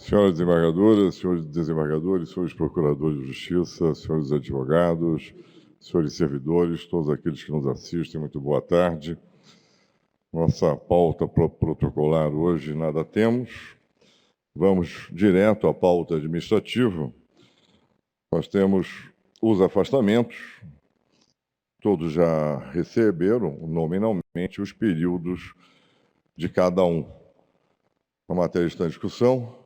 Senhoras desembargadoras, senhores desembargadores, senhores procuradores de justiça, senhores advogados, senhores servidores, todos aqueles que nos assistem, muito boa tarde. Nossa pauta protocolar hoje nada temos. Vamos direto à pauta administrativa. Nós temos os afastamentos. Todos já receberam nominalmente os períodos de cada um. A matéria está em discussão.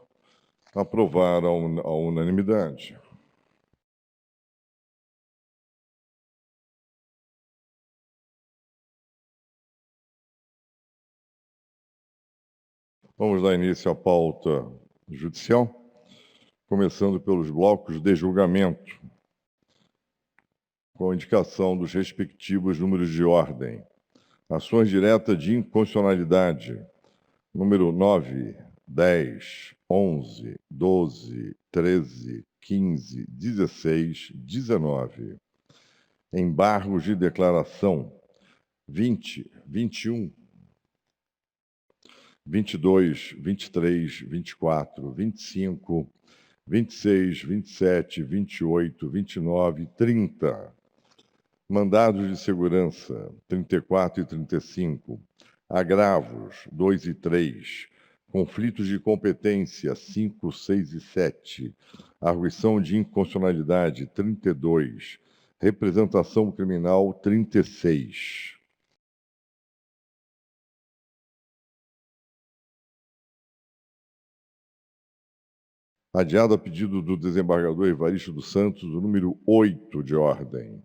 Aprovar à unanimidade. Vamos dar início à pauta judicial, começando pelos blocos de julgamento, com a indicação dos respectivos números de ordem. Ações diretas de inconstitucionalidade, número 9, 10, 11, 12, 13, 15, 16, 19. Embargos de declaração, 20, 21, 22, 23, 24, 25, 26, 27, 28, 29, 30. Mandados de segurança, 34 e 35. Agravos, 2 e 3. Conflitos de competência, 5, 6 e 7. Arguição de inconstitucionalidade, 32. Representação criminal, 36. Adiado a pedido do desembargador Evaristo dos Santos, o número 8 de ordem.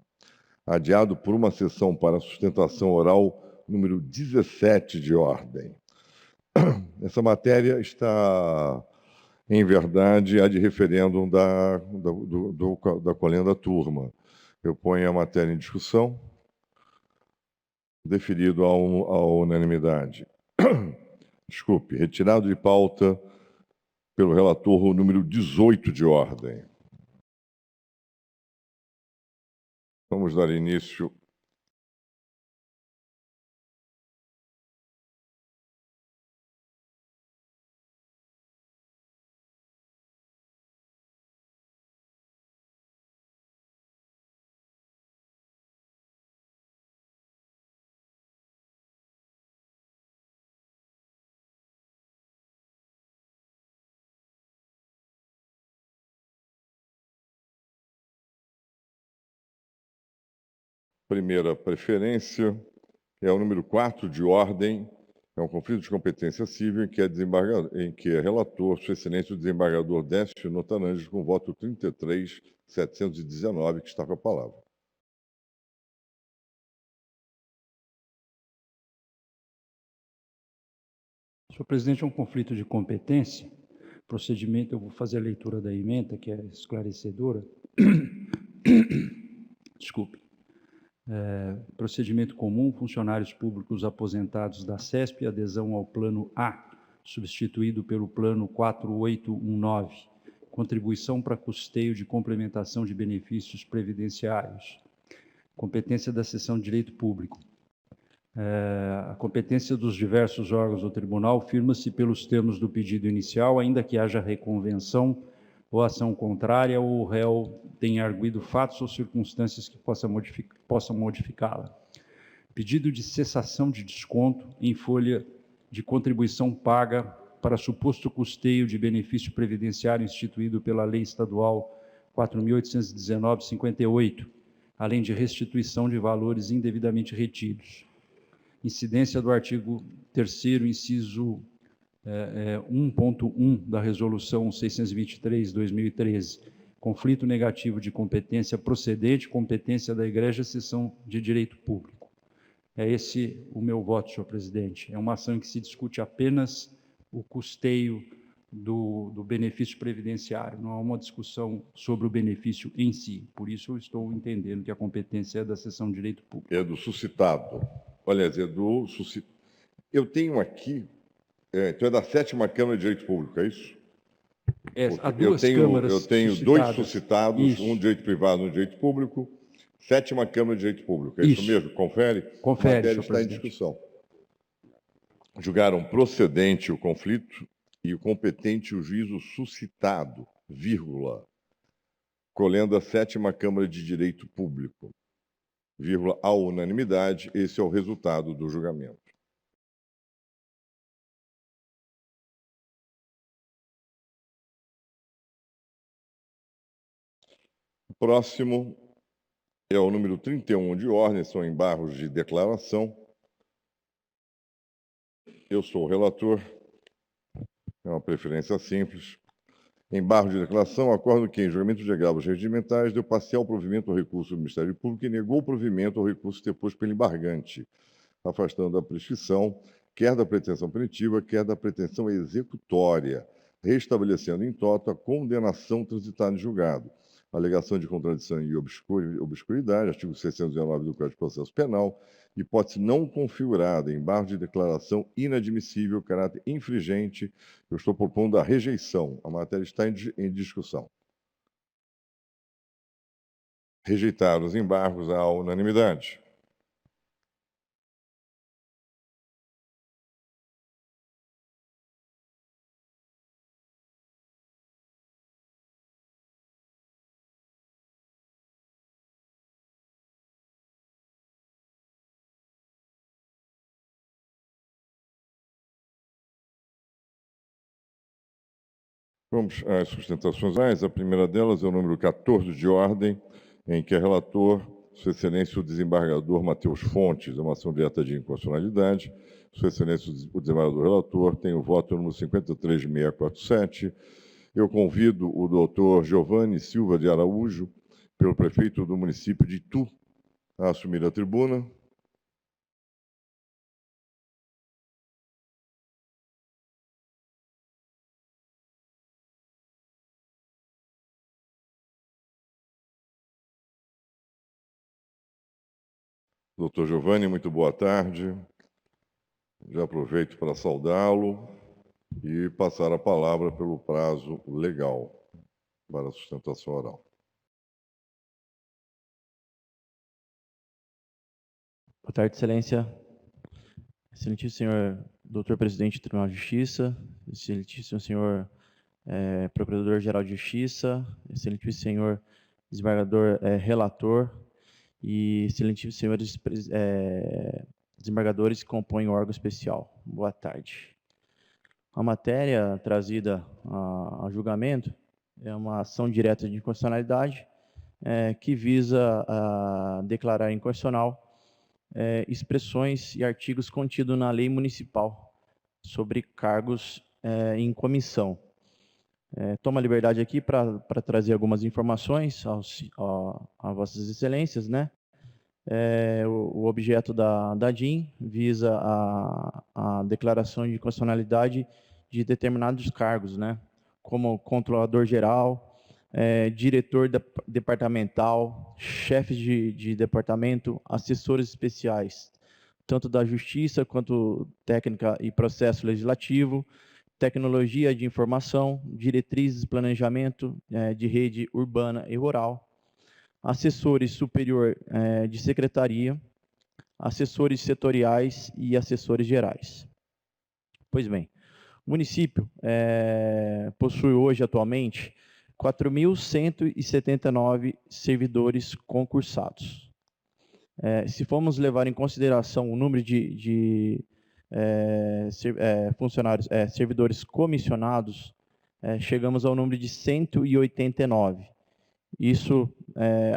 Adiado por uma sessão para sustentação oral, número 17 de ordem. Essa matéria está, em verdade, a de referêndum da colenda turma. Eu ponho a matéria em discussão, deferido à unanimidade. Desculpe, retirado de pauta pelo relator o número 18 de ordem. Vamos dar início primeira preferência, é o número 4 de ordem, é um conflito de competência civil em que é relator, Sua Excelência o desembargador Décio Notaranges, com voto 33.719, que está com a palavra. Senhor presidente, é um conflito de competência. Procedimento, eu vou fazer a leitura da ementa, que é esclarecedora. Desculpe. Procedimento comum, funcionários públicos aposentados da CESP, adesão ao plano A, substituído pelo plano 4819, contribuição para custeio de complementação de benefícios previdenciários. Competência da seção de direito público. A competência dos diversos órgãos do tribunal firma-se pelos termos do pedido inicial, ainda que haja reconvenção ou ação contrária, ou o réu tenha arguido fatos ou circunstâncias que possam modificá-la. Pedido de cessação de desconto em folha de contribuição paga para suposto custeio de benefício previdenciário instituído pela Lei Estadual 4.819/58, além de restituição de valores indevidamente retidos. Incidência do artigo 3º, inciso 1.1 da Resolução 623/2013, conflito negativo de competência procedente, competência da Egrégia Seção de Direito Público. É esse o meu voto, senhor presidente. É uma ação em que se discute apenas o custeio do benefício previdenciário, não há uma discussão sobre o benefício em si. Por isso, eu estou entendendo que a competência é da Seção de Direito Público. É do suscitado. Olha, é do suscitado. Eu tenho aqui, então é da 7ª Câmara de Direito Público, é isso? Há duas câmaras eu tenho dois suscitados, um de direito privado e um de direito público. 7ª Câmara de Direito Público, é isso mesmo? Confere? Confere, a matéria senhor está presidente. em discussão. Julgaram procedente o conflito e o competente o juízo suscitado, vírgula, colhendo a 7ª Câmara de Direito Público, vírgula, à unanimidade, esse é o resultado do julgamento. O próximo é o número 31 de ordem, são embargos de declaração. Eu sou o relator, é uma preferência simples. Embargo de declaração, acordo que, em julgamento de agravos regimentais, deu parcial provimento ao recurso do Ministério Público e negou o provimento ao recurso interposto pelo embargante, afastando a prescrição, quer da pretensão punitiva, quer da pretensão executória, restabelecendo em toto a condenação transitada em julgado. Alegação de contradição e obscuridade, artigo 619 do Código de Processo Penal, hipótese não configurada, embargo de declaração inadmissível, caráter infringente. Eu estou propondo a rejeição. A matéria está em discussão. Rejeitar os embargos à unanimidade. Vamos às sustentações orais. A primeira delas é o número 14 de ordem, em que é relator, Sua Excelência o desembargador Matheus Fontes, é uma ação direta de inconstitucionalidade. Sua Excelência o desembargador relator tem o voto número 53647. Eu convido o doutor Giovanni Silva de Araújo, pelo prefeito do município de Itu, a assumir a tribuna. Doutor Giovanni, muito boa tarde. Já aproveito para saudá-lo e passar a palavra pelo prazo legal para a sustentação oral. Boa tarde, Excelência. Excelentíssimo senhor doutor presidente do Tribunal de Justiça, excelentíssimo senhor Procurador-Geral de Justiça, excelentíssimo senhor desembargador relator e excelentíssimos senhores desembargadores que compõem o órgão especial. Boa tarde. A matéria trazida a julgamento é uma ação direta de inconstitucionalidade que visa declarar inconstitucional expressões e artigos contidos na lei municipal sobre cargos em comissão. Tomo a liberdade aqui para trazer algumas informações a vossas excelências, né? O objeto da DIN visa a declaração de constitucionalidade de determinados cargos, né? Como controlador geral, diretor departamental, chefes de departamento, assessores especiais, tanto da Justiça quanto técnica e processo legislativo, tecnologia de informação, diretrizes de planejamento de rede urbana e rural, assessores superior de secretaria, assessores setoriais e assessores gerais. Pois bem, o município possui hoje, atualmente, 4.179 servidores concursados. Se formos levar em consideração o número de funcionários, servidores comissionados, chegamos ao número de 189. Isso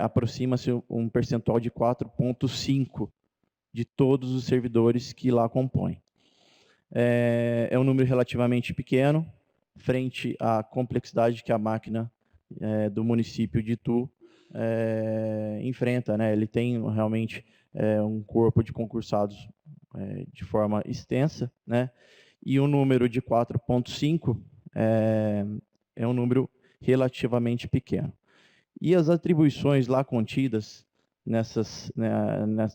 aproxima-se um percentual de 4,5% de todos os servidores que lá compõem. É um número relativamente pequeno, frente à complexidade que a máquina do município de Itu enfrenta, né? Ele tem realmente um corpo de concursados de forma extensa, né? E o número de 4,5 é um número relativamente pequeno. E as atribuições lá contidas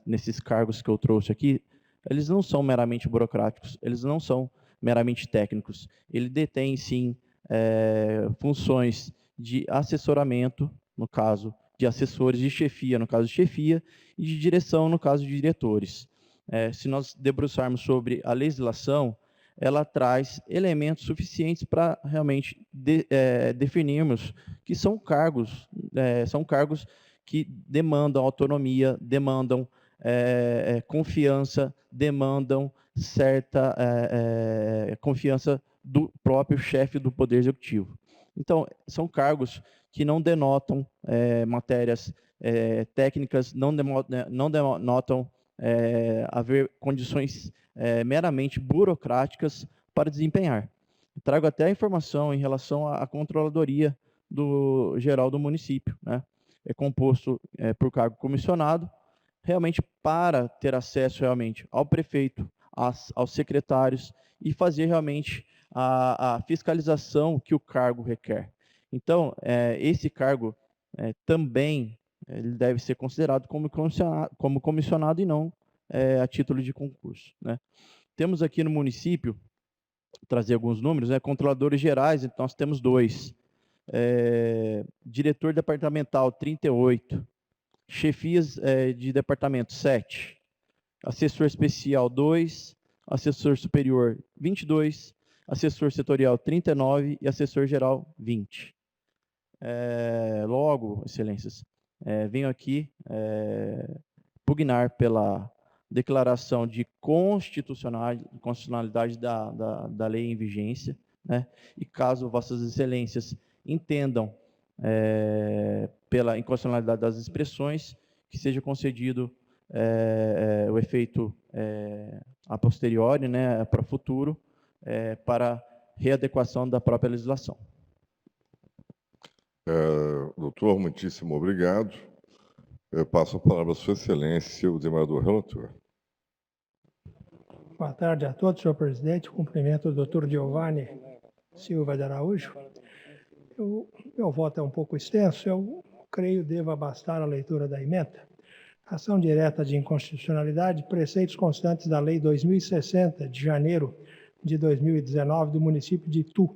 nesses cargos que eu trouxe aqui, eles não são meramente burocráticos, eles não são meramente técnicos. Ele detém, sim, funções de assessoramento, no caso de assessores, de chefia, no caso de chefia, e de direção, no caso de diretores. Se nós debruçarmos sobre a legislação, ela traz elementos suficientes para realmente definirmos que são cargos que demandam autonomia, demandam confiança, demandam certa confiança do próprio chefe do Poder Executivo. Então, são cargos que não denotam matérias técnicas, não denotam haver condições meramente burocráticas para desempenhar. Trago até a informação em relação à controladoria geral do município, né? É composto por cargo comissionado, realmente para ter acesso realmente ao prefeito, aos secretários e fazer realmente a fiscalização que o cargo requer. Então, esse cargo também ele deve ser considerado como comissionado e não a título de concurso, né? Temos aqui no município, trazer alguns números, controladores gerais, então nós temos 2. Diretor departamental, 38. Chefias de departamento, 7. Assessor especial, 2. Assessor superior, 22. Assessor setorial, 39. E assessor geral, 20. Logo, excelências, venho aqui pugnar pela declaração de constitucionalidade da lei em vigência, né? E caso vossas excelências entendam pela inconstitucionalidade das expressões, que seja concedido o efeito a posteriori, né, para o futuro, para readequação da própria legislação. Doutor, muitíssimo obrigado. Eu passo a palavra à Sua Excelência, o desembargador relator. Boa tarde a todos, senhor presidente. Cumprimento o doutor Giovanni Silva de Araújo. Meu voto é um pouco extenso, eu creio deva bastar a leitura da emenda. Ação direta de inconstitucionalidade, preceitos constantes da Lei 2060, de janeiro de 2019, do município de Itu.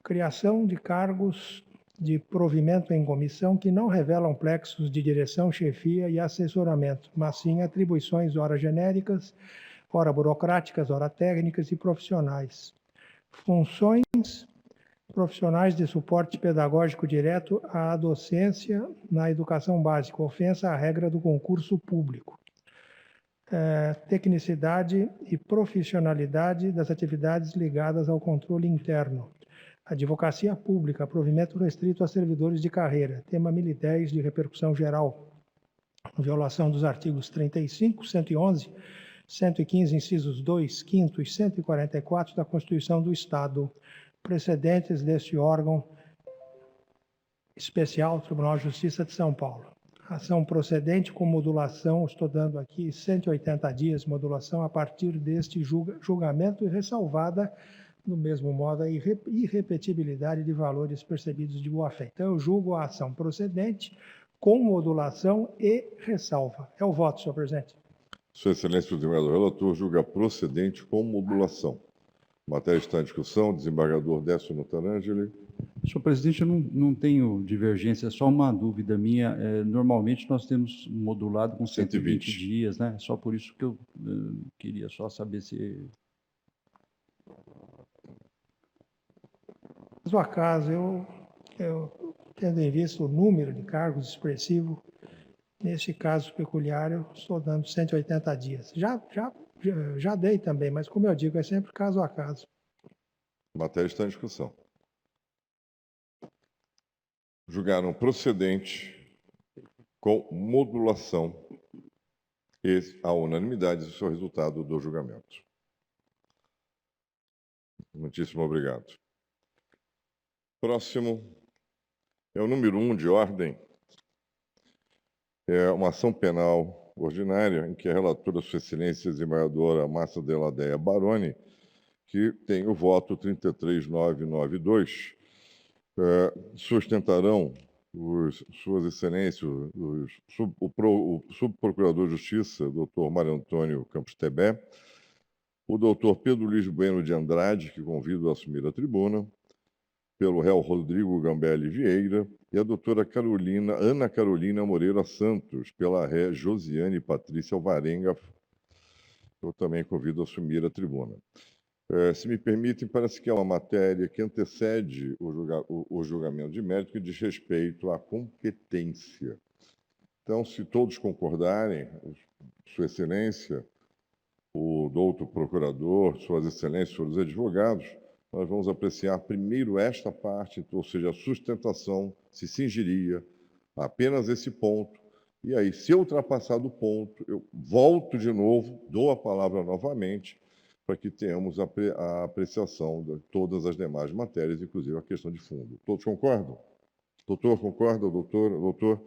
Criação de cargos de provimento em comissão que não revelam plexos de direção, chefia e assessoramento, mas sim atribuições ora genéricas, ora burocráticas, ora técnicas e profissionais. Funções profissionais de suporte pedagógico direto à docência na educação básica, ofensa à regra do concurso público. Tecnicidade e profissionalidade das atividades ligadas ao controle interno. Advocacia pública, provimento restrito a servidores de carreira. Tema 1010 de repercussão geral. Violação dos artigos 35, 111, 115, incisos 2, 5 e 144 da Constituição do Estado. Precedentes deste órgão especial, Tribunal de Justiça de São Paulo. Ação procedente com modulação, estou dando aqui 180 dias, modulação a partir deste julgamento e ressalvada, do mesmo modo, a irrepetibilidade de valores percebidos de boa-fé. Então, eu julgo a ação procedente com modulação e ressalva. É o voto, senhor presidente. Sua Excelência, o desembargador relator julga procedente com modulação. Matéria está em discussão. Desembargador Décio Notarangeli. Senhor presidente, eu não tenho divergência, só uma dúvida minha. Normalmente nós temos modulado com 120 dias, né? Só por isso que eu queria só saber se... Caso a caso, eu tendo em vista o número de cargos expressivo, neste caso peculiar, eu estou dando 180 dias. Já dei também, mas como eu digo, é sempre caso a caso. Matéria está em discussão. Julgaram procedente com modulação e a unanimidade do seu resultado do julgamento. Muitíssimo obrigado. Próximo é o número 1 de ordem. É uma ação penal ordinária em que a relatora, Sua Excelência, a desembargadora Márcia Deladeia Baroni, que tem o voto 33992, sustentarão Suas Excelências, o subprocurador de Justiça, doutor Mário Antônio Campos Tebé, o doutor Pedro Luiz Bueno de Andrade, que convido a assumir a tribuna, pelo réu Rodrigo Gambelli Vieira, e a doutora Ana Carolina Moreira Santos, pela ré Josiane Patrícia Alvarenga, eu também convido a assumir a tribuna. Se me permitem, parece que é uma matéria que antecede o julgamento de mérito e diz respeito à competência. Então, se todos concordarem, Sua Excelência, o doutor procurador, Suas Excelências, senhores advogados, nós vamos apreciar primeiro esta parte, ou seja, a sustentação se cingiria a apenas esse ponto. E aí, se eu ultrapassar do ponto, eu volto de novo, dou a palavra novamente, para que tenhamos a apreciação de todas as demais matérias, inclusive a questão de fundo. Todos concordam? Doutor, concorda? Doutor?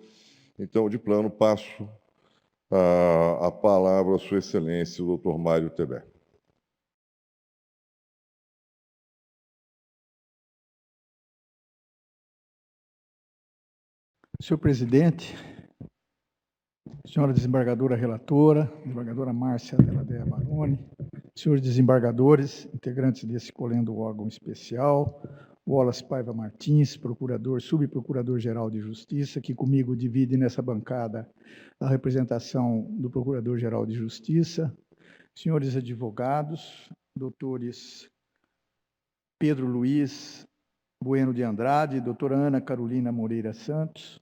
Então, de plano, passo a palavra à Sua Excelência, o doutor Mário Tebet. Senhor presidente, senhora desembargadora relatora, desembargadora Márcia Deladea Baroni, senhores desembargadores, integrantes desse colendo órgão especial, Wallace Paiva Martins, procurador, subprocurador-geral de Justiça, que comigo divide nessa bancada a representação do Procurador-Geral de Justiça, senhores advogados, doutores Pedro Luiz Bueno de Andrade, doutora Ana Carolina Moreira Santos,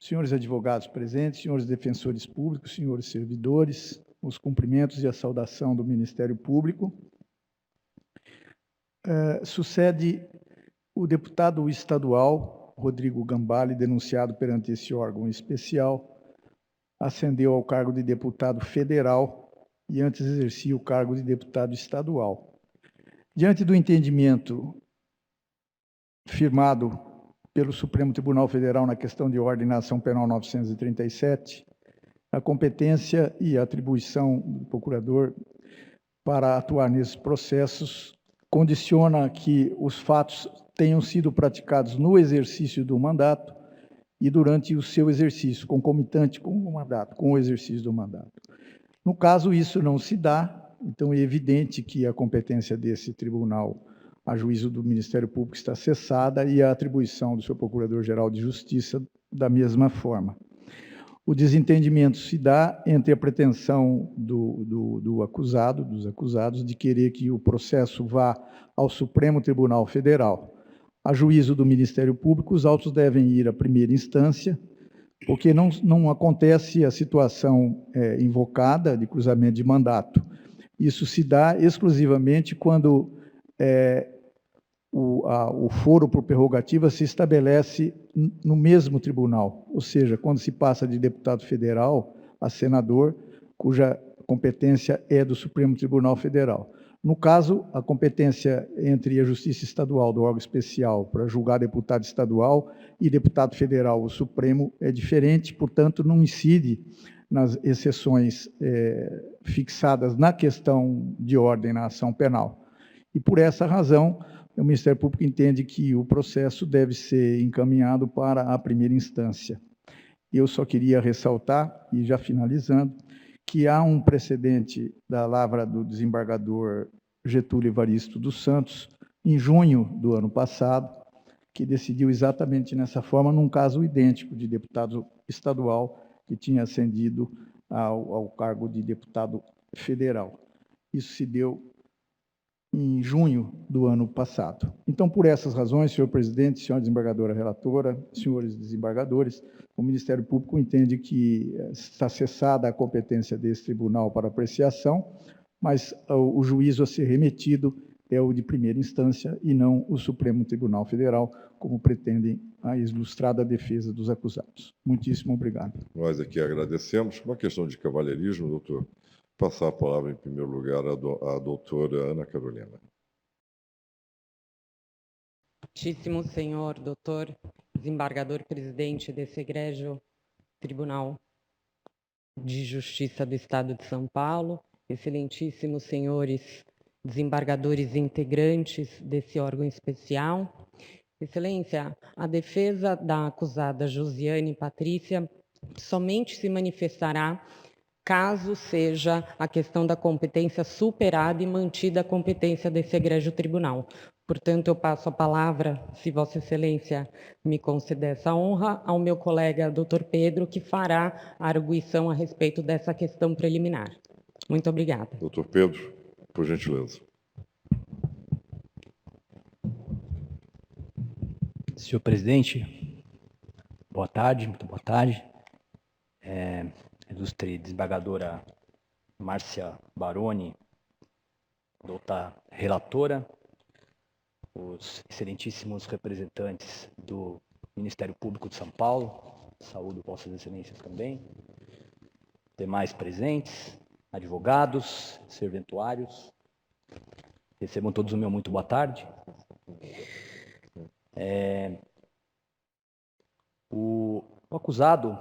senhores advogados presentes, senhores defensores públicos, senhores servidores, os cumprimentos e a saudação do Ministério Público. Sucede o deputado estadual Rodrigo Gambale, denunciado perante esse órgão especial, ascendeu ao cargo de deputado federal e antes exercia o cargo de deputado estadual. Diante do entendimento firmado pelo Supremo Tribunal Federal na questão de ordem na ação penal 937, a competência e a atribuição do procurador para atuar nesses processos condiciona que os fatos tenham sido praticados no exercício do mandato e durante o seu exercício, concomitante com o mandato, com o exercício do mandato. No caso, isso não se dá, então é evidente que a competência desse tribunal, a juízo do Ministério Público, está cessada e a atribuição do seu Procurador-Geral de Justiça da mesma forma. O desentendimento se dá entre a pretensão dos acusados, de querer que o processo vá ao Supremo Tribunal Federal. A juízo do Ministério Público, os autos devem ir à primeira instância, porque não acontece a situação invocada de cruzamento de mandato. Isso se dá exclusivamente quando o foro por prerrogativa se estabelece no mesmo tribunal, ou seja, quando se passa de deputado federal a senador, cuja competência é do Supremo Tribunal Federal. No caso, a competência entre a Justiça Estadual do órgão especial para julgar deputado estadual e deputado federal, o Supremo, é diferente, portanto, não incide nas exceções fixadas na questão de ordem na ação penal. E, por essa razão, o Ministério Público entende que o processo deve ser encaminhado para a primeira instância. Eu só queria ressaltar, e já finalizando, que há um precedente da lavra do desembargador Getúlio Evaristo dos Santos, em junho do ano passado, que decidiu exatamente nessa forma, num caso idêntico de deputado estadual que tinha ascendido ao cargo de deputado federal. Isso se deu em junho do ano passado. Então, por essas razões, senhor presidente, senhora desembargadora relatora, senhores desembargadores, o Ministério Público entende que está cessada a competência desse tribunal para apreciação, mas o juízo a ser remetido é o de primeira instância e não o Supremo Tribunal Federal, como pretendem a ilustrada defesa dos acusados. Muitíssimo obrigado. Nós aqui agradecemos. Uma questão de cavalheirismo, doutor. Passar a palavra, em primeiro lugar, à doutora Ana Carolina. Muitíssimo senhor doutor desembargador-presidente desse egrégio Tribunal de Justiça do Estado de São Paulo, excelentíssimos senhores desembargadores integrantes desse órgão especial. Excelência, a defesa da acusada Josiane Patrícia somente se manifestará caso seja a questão da competência superada e mantida a competência desse egrégio tribunal. Portanto, eu passo a palavra, se Vossa Excelência me conceder essa honra, ao meu colega doutor Pedro, que fará a arguição a respeito dessa questão preliminar. Muito obrigada. Doutor Pedro, por gentileza. Senhor presidente, boa tarde, muito boa tarde. Ilustre desembargadora Márcia Baroni, doutora relatora, os excelentíssimos representantes do Ministério Público de São Paulo, saúdo vossas excelências também, demais presentes, advogados, serventuários, recebam todos o meu muito boa tarde. O acusado,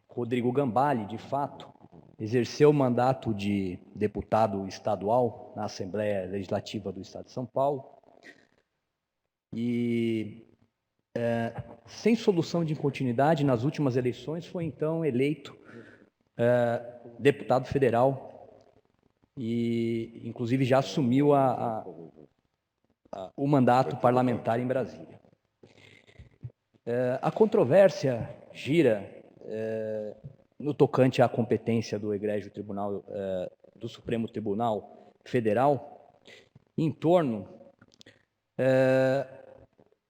Rodrigo Gambale, de fato, exerceu o mandato de deputado estadual na Assembleia Legislativa do Estado de São Paulo e, sem solução de continuidade, nas últimas eleições, foi então eleito deputado federal e, inclusive, já assumiu o mandato parlamentar em Brasília. A controvérsia gira no tocante à competência do Egrégio Tribunal do Supremo Tribunal Federal em torno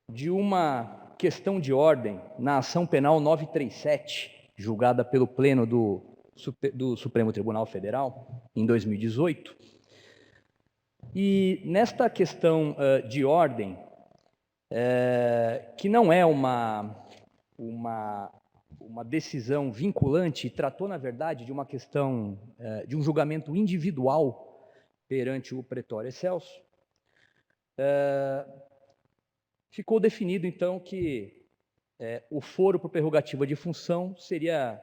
de uma questão de ordem na ação penal 937, julgada pelo Pleno do Supremo Tribunal Federal em 2018. E nesta questão de ordem, que não é uma decisão vinculante, tratou, na verdade, de uma questão, de um julgamento individual perante o Pretório Excelso, ficou definido, então, que o foro por prerrogativa de função seria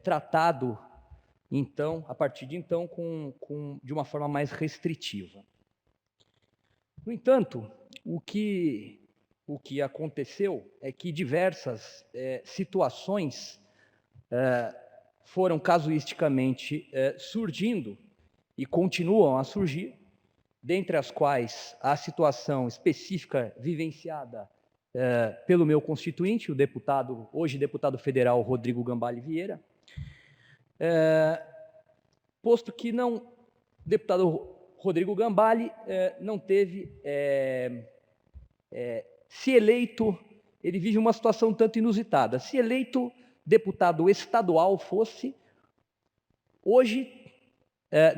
tratado, então, a partir de então, de uma forma mais restritiva. No entanto, o que aconteceu é que diversas situações foram casuisticamente surgindo e continuam a surgir, dentre as quais a situação específica vivenciada pelo meu constituinte, o deputado, hoje deputado federal Rodrigo Gambale Vieira, posto que deputado Rodrigo Gambale não teve, se eleito, ele vive uma situação tanto inusitada. Se eleito deputado estadual fosse, hoje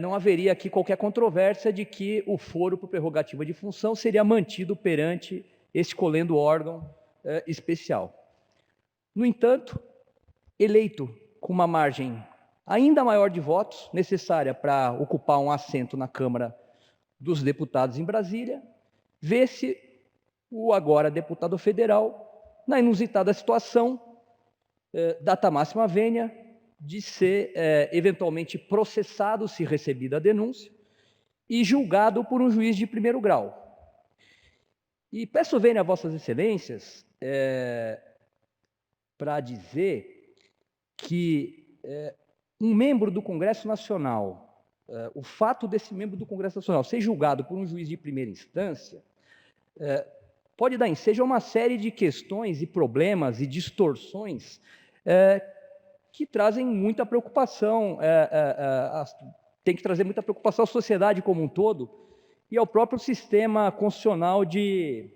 não haveria aqui qualquer controvérsia de que o foro por prerrogativa de função seria mantido perante este colendo órgão especial. No entanto, eleito com uma margem ainda maior de votos, necessária para ocupar um assento na Câmara dos Deputados em Brasília, vê-se o agora deputado federal na inusitada situação, data máxima vênia, de ser eventualmente processado, se recebida a denúncia, e julgado por um juiz de primeiro grau. E peço vênia a vossas excelências para dizer que um membro do Congresso Nacional, o fato desse membro do Congresso Nacional ser julgado por um juiz de primeira instância, pode dar ensejo a uma série de questões e problemas e distorções que trazem muita preocupação, tem que trazer muita preocupação à sociedade como um todo e ao próprio sistema constitucional de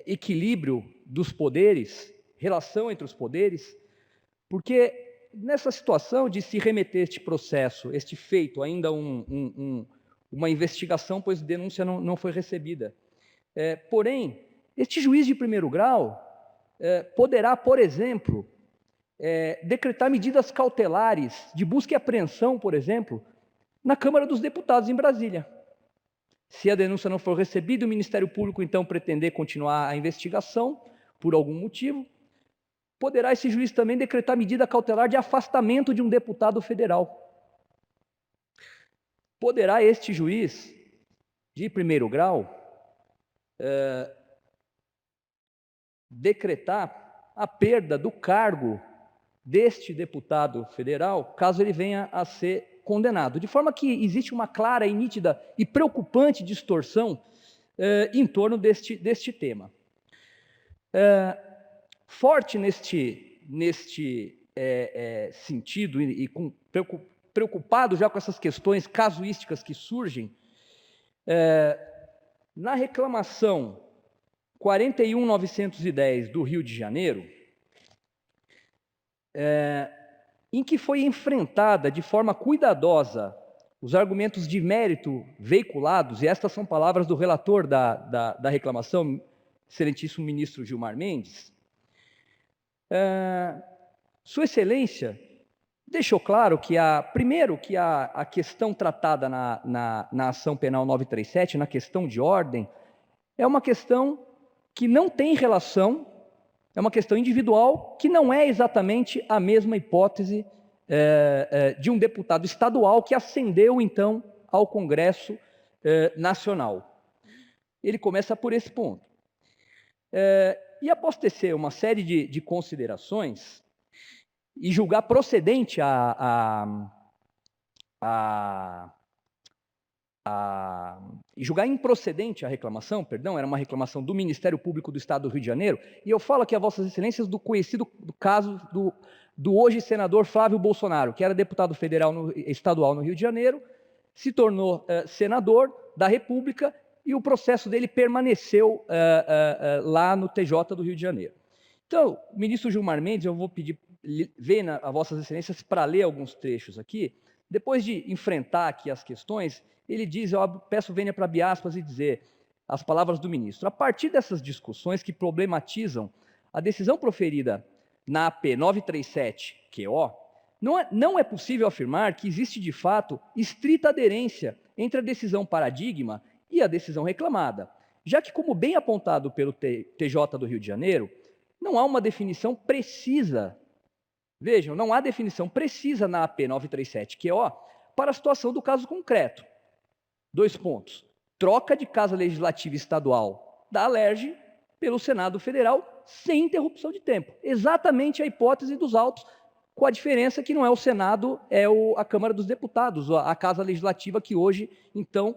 equilíbrio dos poderes, relação entre os poderes, porque nessa situação de se remeter este processo, este feito, ainda uma investigação, pois denúncia não foi recebida. Porém, este juiz de primeiro grau poderá, por exemplo, decretar medidas cautelares de busca e apreensão, por exemplo, na Câmara dos Deputados em Brasília. Se a denúncia não for recebida, o Ministério Público, então, pretender continuar a investigação, por algum motivo, poderá esse juiz também decretar medida cautelar de afastamento de um deputado federal. Poderá este juiz de primeiro grau decretar a perda do cargo deste deputado federal, caso ele venha a ser condenado. De forma que existe uma clara e nítida e preocupante distorção em torno deste tema. Forte neste sentido e preocupado já com essas questões casuísticas que surgem, na reclamação 41.910 do Rio de Janeiro, em que foi enfrentada de forma cuidadosa os argumentos de mérito veiculados, e estas são palavras do relator da reclamação, excelentíssimo ministro Gilmar Mendes. Sua Excelência deixou claro que, primeiro, que a questão tratada na ação penal 937, na questão de ordem, é uma questão que não tem relação, é uma questão individual, que não é exatamente a mesma hipótese de um deputado estadual que ascendeu, então, ao Congresso Nacional. Ele começa por esse ponto. E após tecer uma série de considerações e julgar procedente e julgar improcedente a reclamação, perdão, era uma reclamação do Ministério Público do Estado do Rio de Janeiro, e eu falo aqui a Vossas Excelências do conhecido caso do hoje senador Flávio Bolsonaro, que era deputado federal estadual no Rio de Janeiro, se tornou senador da República e o processo dele permaneceu lá no TJ do Rio de Janeiro. Então, o ministro Gilmar Mendes, eu vou pedir a Vossas Excelências para ler alguns trechos aqui. Depois de enfrentar aqui as questões, ele diz, eu peço vênia para abrir aspas e dizer as palavras do ministro. A partir dessas discussões que problematizam a decisão proferida na AP 937-QO, não é possível afirmar que existe, de fato, estrita aderência entre a decisão paradigma e a decisão reclamada, já que, como bem apontado pelo TJ do Rio de Janeiro, não há uma definição precisa, vejam, não há definição precisa na AP 937-QO para a situação do caso concreto. 2 pontos. Troca de Casa Legislativa Estadual da Alerj pelo Senado Federal sem interrupção de tempo. Exatamente a hipótese dos autos, com a diferença que não é o Senado, é a Câmara dos Deputados, a Casa Legislativa que hoje, então,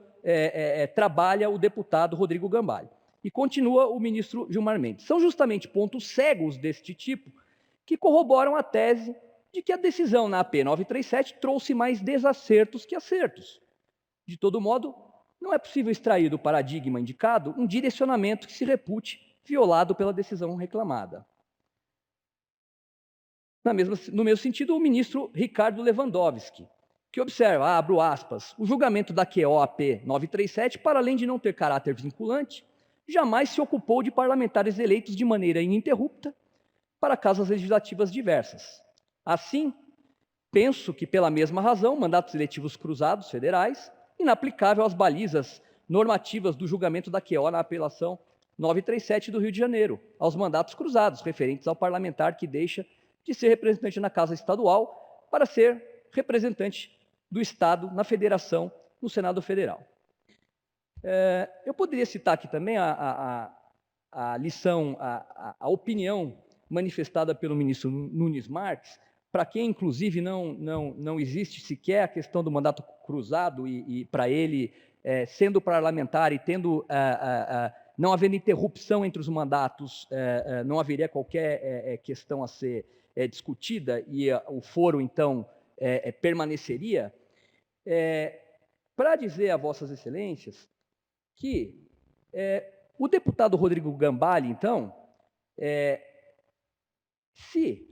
trabalha o deputado Rodrigo Gambale. E continua o ministro Gilmar Mendes. São justamente pontos cegos deste tipo que corroboram a tese de que a decisão na AP 937 trouxe mais desacertos que acertos. De todo modo, não é possível extrair do paradigma indicado um direcionamento que se repute violado pela decisão reclamada. No mesmo sentido, o ministro Ricardo Lewandowski, que observa, abro aspas, o julgamento da QOAP 937, para além de não ter caráter vinculante, jamais se ocupou de parlamentares eleitos de maneira ininterrupta para casas legislativas diversas. Assim, penso que, pela mesma razão, mandatos eletivos cruzados federais, inaplicável às balizas normativas do julgamento da QO na apelação 937 do Rio de Janeiro, aos mandatos cruzados referentes ao parlamentar que deixa de ser representante na Casa Estadual para ser representante do Estado na Federação, no Senado Federal. Eu poderia citar aqui também a lição, a opinião manifestada pelo ministro Nunes Marques, para quem, inclusive, não existe sequer a questão do mandato cruzado e para ele, sendo parlamentar e tendo, não havendo interrupção entre os mandatos, não haveria qualquer questão a ser discutida e o foro, então, permaneceria, para dizer a Vossas Excelências que o deputado Rodrigo Gambale, então, se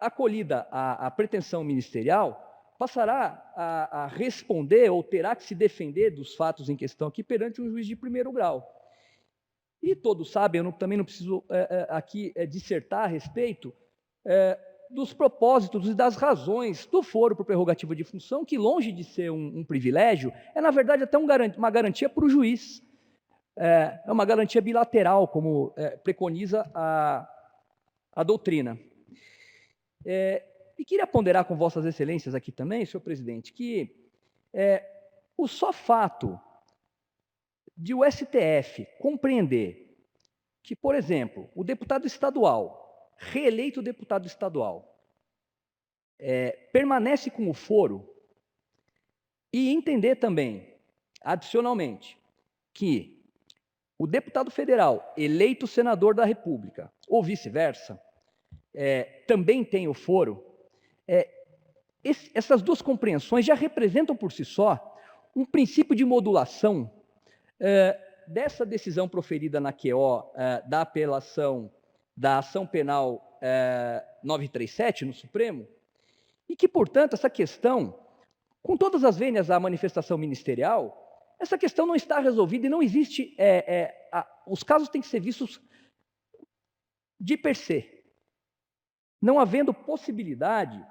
acolhida a pretensão ministerial, passará a responder ou terá que se defender dos fatos em questão aqui perante um juiz de primeiro grau. E todos sabem, eu também não preciso aqui dissertar a respeito dos propósitos e das razões do foro por prerrogativa de função, que longe de ser um privilégio, é na verdade até uma garantia para o juiz. É uma garantia bilateral, como preconiza a doutrina. E queria ponderar com Vossas Excelências aqui também, senhor presidente, que o só fato de o STF compreender que, por exemplo, o deputado estadual, reeleito deputado estadual, permanece com o foro, e entender também, adicionalmente, que o deputado federal eleito senador da República, ou vice-versa, também tem o foro, essas duas compreensões já representam por si só um princípio de modulação dessa decisão proferida na QO da apelação da ação penal 937 no Supremo, e que, portanto, essa questão, com todas as vênias à manifestação ministerial, essa questão não está resolvida e não existe. Os casos têm que ser vistos de per se, não havendo possibilidade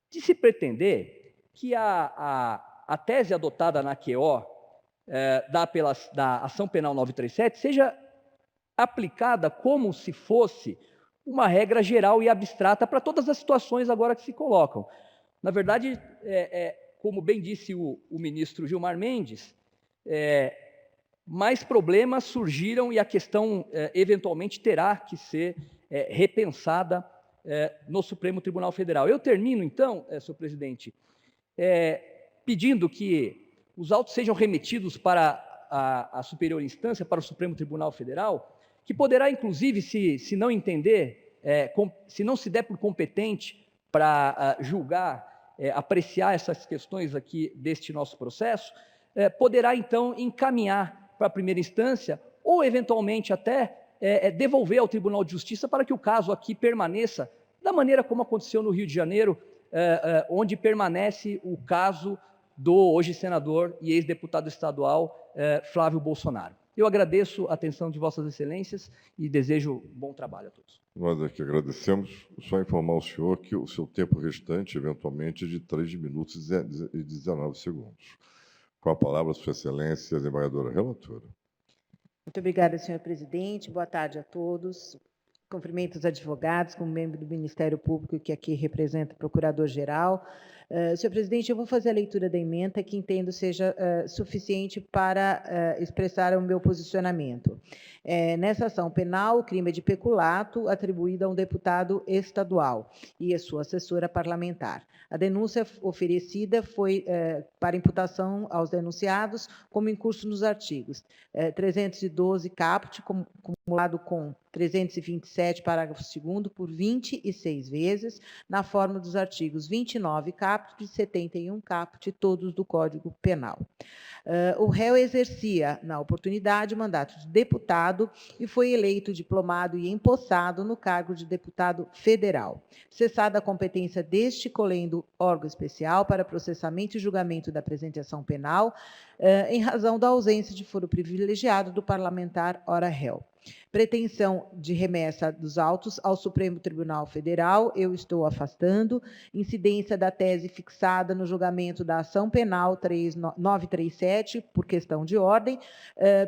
de se pretender que a tese adotada na QO da ação penal 937 seja aplicada como se fosse uma regra geral e abstrata para todas as situações agora que se colocam. Na verdade, como bem disse o ministro Gilmar Mendes, mais problemas surgiram e a questão eventualmente terá que ser repensada no Supremo Tribunal Federal. Eu termino, então, senhor presidente, pedindo que os autos sejam remetidos para a superior instância, para o Supremo Tribunal Federal, que poderá, inclusive, se não entender, se não se der por competente para julgar, apreciar essas questões aqui deste nosso processo, poderá, então, encaminhar para a primeira instância ou, eventualmente, até devolver ao Tribunal de Justiça para que o caso aqui permaneça da maneira como aconteceu no Rio de Janeiro, onde permanece o caso do hoje senador e ex-deputado estadual Flávio Bolsonaro. Eu agradeço a atenção de Vossas Excelências e desejo bom trabalho a todos. Nós aqui agradecemos. Só informar o senhor que o seu tempo restante, eventualmente, é de 3 minutos e 19 segundos. Com a palavra, Sua Excelência, a desembargadora relatora. Muito obrigada, senhor presidente. Boa tarde a todos. Cumprimento os advogados, como membro do Ministério Público, que aqui representa o Procurador-Geral. Senhor presidente, eu vou fazer a leitura da ementa, que entendo seja suficiente para expressar o meu posicionamento. Nessa ação penal, o crime é de peculato atribuído a um deputado estadual e a sua assessora parlamentar. A denúncia oferecida foi para imputação aos denunciados, como em curso nos artigos 312 caput, acumulado com 327, parágrafo 2º, por 26 vezes, na forma dos artigos 29 caput e 71 caput, todos do Código Penal. O réu exercia, na oportunidade, o mandato de deputado e foi eleito, diplomado e empossado no cargo de deputado federal. Cessada a competência deste, colhendo órgão especial para processamento e julgamento da presente ação penal, em razão da ausência de foro privilegiado do parlamentar ora réu. Pretensão de remessa dos autos ao Supremo Tribunal Federal, eu estou afastando. Incidência da tese fixada no julgamento da ação penal 937, por questão de ordem,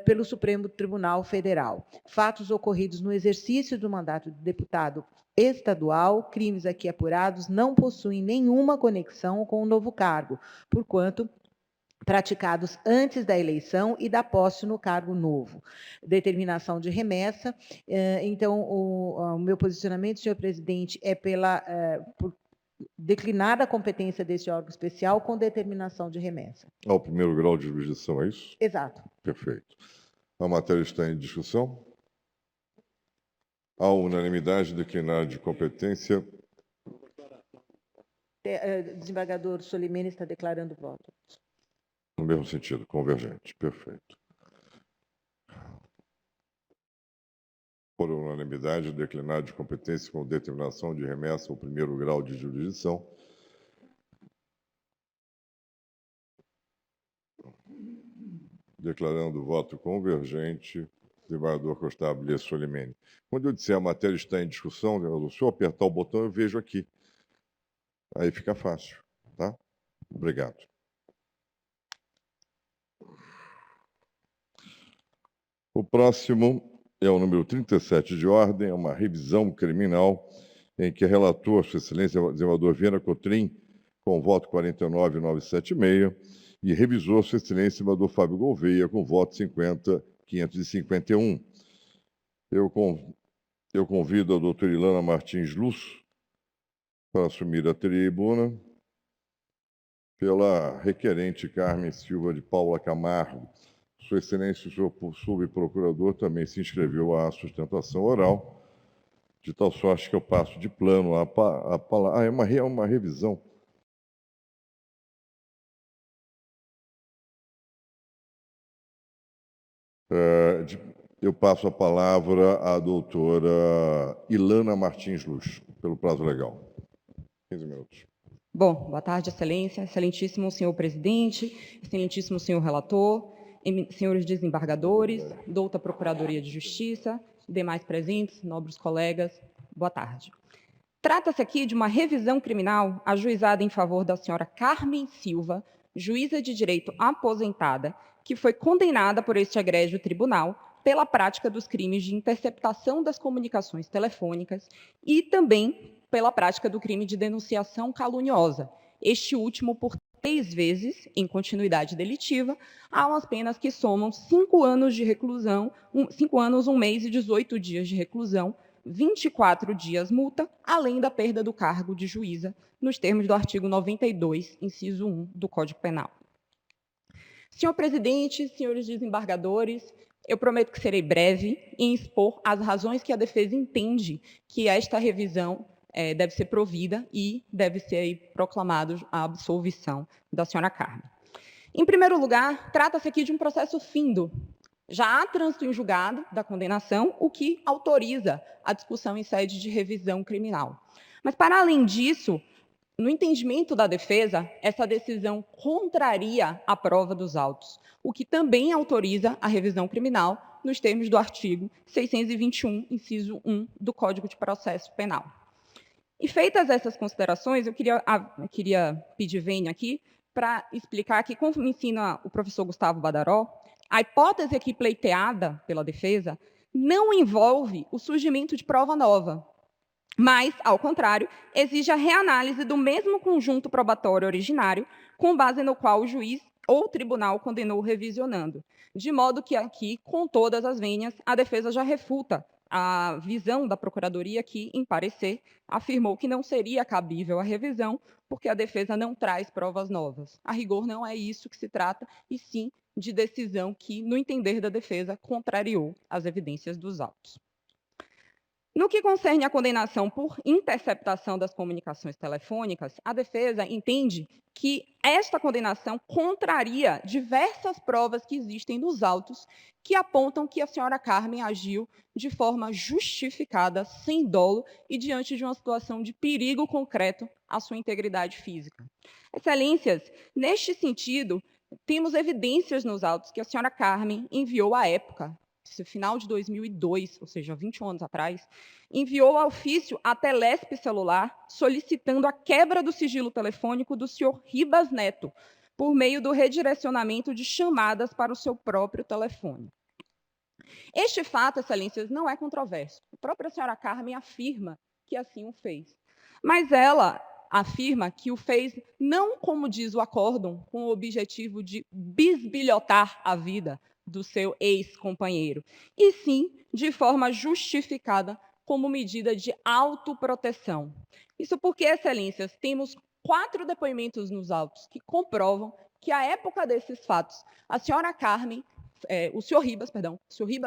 pelo Supremo Tribunal Federal. Fatos ocorridos no exercício do mandato de deputado estadual, crimes aqui apurados não possuem nenhuma conexão com o novo cargo, porquanto praticados antes da eleição e da posse no cargo novo. Determinação de remessa. Então, o meu posicionamento, senhor presidente, é por declinar a competência deste órgão especial com determinação de remessa. Ao primeiro grau de jurisdição, é isso? Exato. Perfeito. A matéria está em discussão. À unanimidade, declinar de competência. Desembargador Solimene está declarando voto. No mesmo sentido, convergente. Perfeito. Por unanimidade, declinar de competência com determinação de remessa ao primeiro grau de jurisdição. Declarando voto convergente, desembargador Constable Solimene. Quando eu disser a matéria está em discussão, se eu apertar o botão, eu vejo aqui. Aí fica fácil, tá? Obrigado. O próximo é o número 37 de ordem, é uma revisão criminal em que relator, Sua Excelência, o desembargador Viana Cotrim, com voto 49.976, e revisor, Sua Excelência, o desembargador Fábio Gouveia, com voto 50.551. Eu convido a doutora Ilana Martins Luz para assumir a tribuna, pela requerente Carmen Silva de Paula Camargo. Sua Excelência, o senhor subprocurador também se inscreveu à sustentação oral, de tal sorte que eu passo de plano a palavra. É uma revisão. Eu passo a palavra à doutora Ilana Martins Luz, pelo prazo legal. 15 minutos. Bom, boa tarde, Excelência, excelentíssimo senhor presidente, excelentíssimo senhor relator, senhores desembargadores, douta Procuradoria de Justiça, demais presentes, nobres colegas, boa tarde. Trata-se aqui de uma revisão criminal ajuizada em favor da senhora Carmen Silva, juíza de direito aposentada, que foi condenada por este egrégio tribunal pela prática dos crimes de interceptação das comunicações telefônicas e também pela prática do crime de denunciação caluniosa, este último por 3 vezes, em continuidade delitiva, há umas penas que somam 5 anos de reclusão, 5 anos, 1 mês e 18 dias de reclusão, 24 dias multa, além da perda do cargo de juíza, nos termos do artigo 92, inciso 1 do Código Penal. Senhor presidente, senhores desembargadores, eu prometo que serei breve em expor as razões que a defesa entende que esta revisão deve ser provida e deve ser proclamada a absolvição da senhora Carmen. Em primeiro lugar, trata-se aqui de um processo findo. Já há trânsito em julgado da condenação, o que autoriza a discussão em sede de revisão criminal. Mas, para além disso, no entendimento da defesa, essa decisão contraria a prova dos autos, o que também autoriza a revisão criminal nos termos do artigo 621, inciso 1 do Código de Processo Penal. E feitas essas considerações, eu queria pedir vênia aqui para explicar que, como ensina o professor Gustavo Badaró, a hipótese aqui pleiteada pela defesa não envolve o surgimento de prova nova, mas, ao contrário, exige a reanálise do mesmo conjunto probatório originário, com base no qual o juiz ou tribunal condenou revisionando, de modo que aqui, com todas as vênias, a defesa já refuta a visão da Procuradoria que, em parecer, afirmou que não seria cabível a revisão, porque a defesa não traz provas novas. A rigor, não é isso que se trata, e sim de decisão que, no entender da defesa, contrariou as evidências dos autos. No que concerne à condenação por interceptação das comunicações telefônicas, a defesa entende que esta condenação contraria diversas provas que existem nos autos que apontam que a senhora Carmen agiu de forma justificada, sem dolo e diante de uma situação de perigo concreto à sua integridade física. Excelências, neste sentido, temos evidências nos autos que a senhora Carmen enviou à época, no final de 2002, ou seja, 21 anos atrás, enviou a ofício à Telesp Celular solicitando a quebra do sigilo telefônico do senhor Ribas Neto, por meio do redirecionamento de chamadas para o seu próprio telefone. Este fato, excelências, não é controverso. A própria senhora Carmen afirma que assim o fez. Mas ela afirma que o fez não, como diz o acórdão, com o objetivo de bisbilhotar a vida do seu ex-companheiro, e sim de forma justificada como medida de autoproteção. Isso porque, excelências, temos 4 depoimentos nos autos que comprovam que, à época desses fatos, a senhora Carmen, o senhor Ribas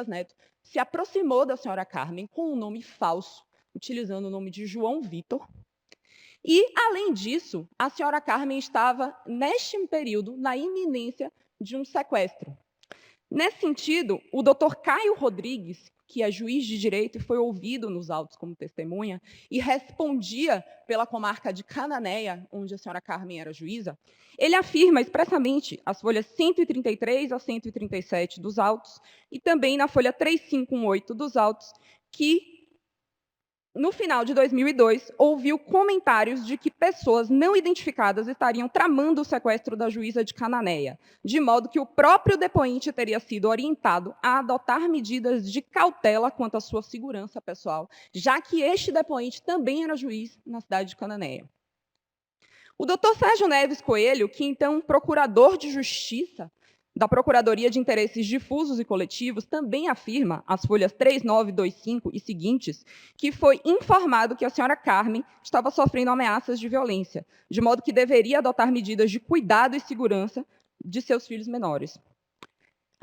Neto, se aproximou da senhora Carmen com um nome falso, utilizando o nome de João Vitor. E, além disso, a senhora Carmen estava, neste período, na iminência de um sequestro. Nesse sentido, o doutor Caio Rodrigues, que é juiz de direito e foi ouvido nos autos como testemunha, e respondia pela comarca de Cananéia, onde a senhora Carmen era juíza, ele afirma expressamente, as folhas 133 a 137 dos autos, e também na folha 3518 dos autos, que, no final de 2002, ouviu comentários de que pessoas não identificadas estariam tramando o sequestro da juíza de Cananéia, de modo que o próprio depoente teria sido orientado a adotar medidas de cautela quanto à sua segurança pessoal, já que este depoente também era juiz na cidade de Cananéia. O doutor Sérgio Neves Coelho, que então procurador de justiça da Procuradoria de Interesses Difusos e Coletivos, também afirma, as folhas 3925 e seguintes, que foi informado que a senhora Carmen estava sofrendo ameaças de violência, de modo que deveria adotar medidas de cuidado e segurança de seus filhos menores.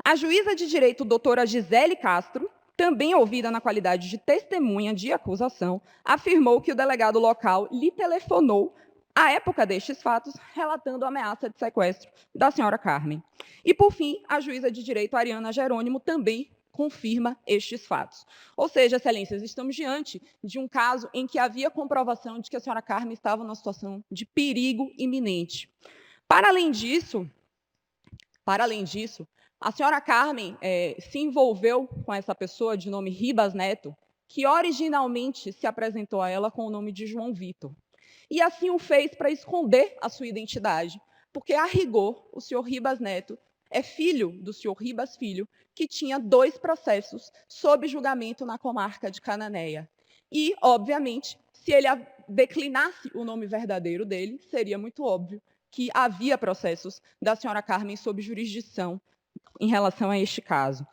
A juíza de direito, doutora Gisele Castro, também ouvida na qualidade de testemunha de acusação, afirmou que o delegado local lhe telefonou à época destes fatos, relatando a ameaça de sequestro da senhora Carmen. E, por fim, a juíza de direito Ariana Jerônimo também confirma estes fatos. Ou seja, excelências, estamos diante de um caso em que havia comprovação de que a senhora Carmen estava numa situação de perigo iminente. Para além disso, a senhora Carmen se envolveu com essa pessoa de nome Ribas Neto, que originalmente se apresentou a ela com o nome de João Vitor. E assim o fez para esconder a sua identidade, porque, a rigor, o senhor Ribas Neto é filho do senhor Ribas Filho, que tinha 2 processos sob julgamento na comarca de Cananéia. E, obviamente, se ele declinasse o nome verdadeiro dele, seria muito óbvio que havia processos da senhora Carmen sob jurisdição em relação a este caso.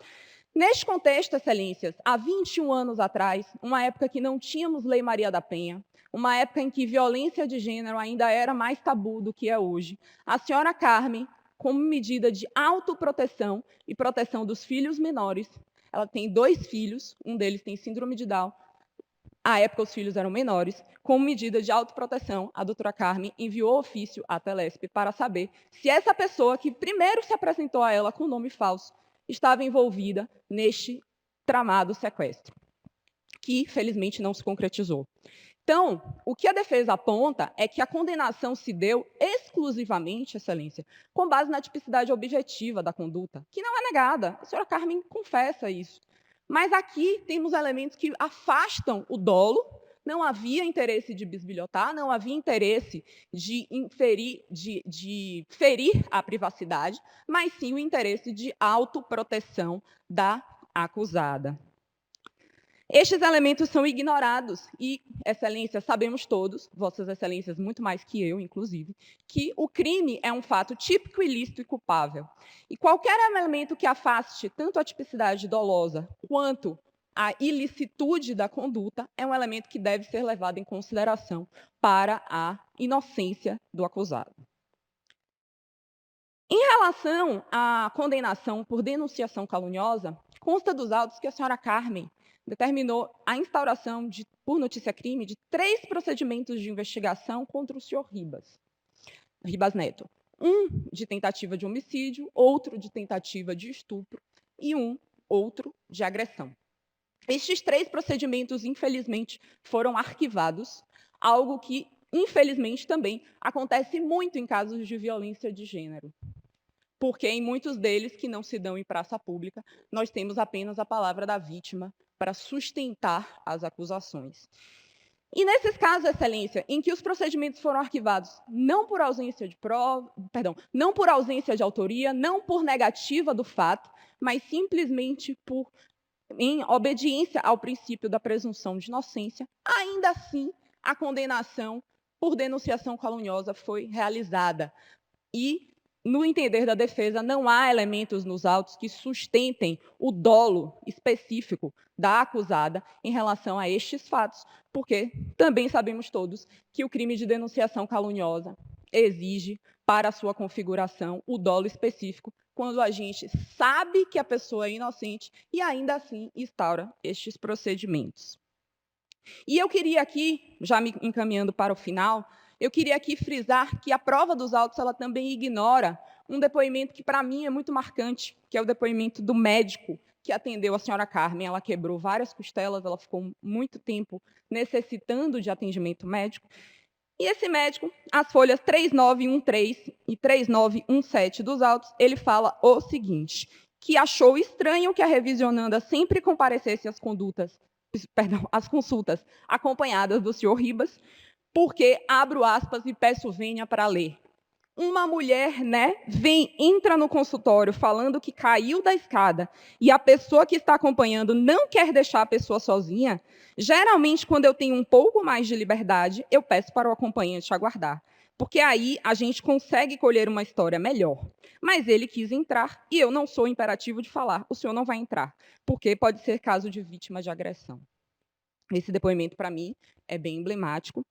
Neste contexto, excelências, há 21 anos atrás, uma época que não tínhamos Lei Maria da Penha, uma época em que violência de gênero ainda era mais tabu do que é hoje, a senhora Carmen, como medida de autoproteção e proteção dos filhos menores, ela tem 2 filhos, um deles tem síndrome de Down, à época os filhos eram menores, como medida de autoproteção, a doutora Carmen enviou ofício à Telesp para saber se essa pessoa que primeiro se apresentou a ela com nome falso estava envolvida neste tramado sequestro, que, felizmente, não se concretizou. Então, o que a defesa aponta é que a condenação se deu exclusivamente, excelência, com base na tipicidade objetiva da conduta, que não é negada. A senhora Carmen confessa isso. Mas aqui temos elementos que afastam o dolo. Não havia interesse de bisbilhotar, não havia interesse de ferir a privacidade, mas sim o interesse de autoproteção da acusada. Estes elementos são ignorados e, excelência, sabemos todos, vossas excelências muito mais que eu, inclusive, que o crime é um fato típico, ilícito e culpável. E qualquer elemento que afaste tanto a tipicidade dolosa quanto a ilicitude da conduta é um elemento que deve ser levado em consideração para a inocência do acusado. Em relação à condenação por denunciação caluniosa, consta dos autos que a senhora Carmen determinou a instauração, por notícia-crime, de 3 procedimentos de investigação contra o senhor Ribas Neto. Um de tentativa de homicídio, outro de tentativa de estupro e outro de agressão. Estes 3 procedimentos, infelizmente, foram arquivados, algo que, infelizmente, também acontece muito em casos de violência de gênero, porque em muitos deles, que não se dão em praça pública, nós temos apenas a palavra da vítima para sustentar as acusações. E nesses casos, excelência, em que os procedimentos foram arquivados não por ausência de não por ausência de autoria, não por negativa do fato, mas simplesmente em obediência ao princípio da presunção de inocência, ainda assim a condenação por denunciação caluniosa foi realizada. E, no entender da defesa, não há elementos nos autos que sustentem o dolo específico da acusada em relação a estes fatos, porque também sabemos todos que o crime de denunciação caluniosa exige, para a sua configuração, o dolo específico, quando a gente sabe que a pessoa é inocente e ainda assim instaura estes procedimentos. E eu queria aqui, já me encaminhando para o final, eu queria aqui frisar que a prova dos autos ela também ignora um depoimento que, para mim, é muito marcante, que é o depoimento do médico que atendeu a senhora Carmen. Ela quebrou várias costelas, ela ficou muito tempo necessitando de atendimento médico. E esse médico, as folhas 3913 e 3917 dos autos, ele fala o seguinte, que achou estranho que a revisionanda sempre comparecesse às consultas acompanhadas do senhor Ribas, porque, abro aspas e peço vênia para ler, uma mulher, entra no consultório falando que caiu da escada e a pessoa que está acompanhando não quer deixar a pessoa sozinha, geralmente, quando eu tenho um pouco mais de liberdade, eu peço para o acompanhante aguardar, porque aí a gente consegue colher uma história melhor. Mas ele quis entrar e eu não sou imperativo de falar, o senhor não vai entrar, porque pode ser caso de vítima de agressão. Esse depoimento, para mim, é bem emblemático,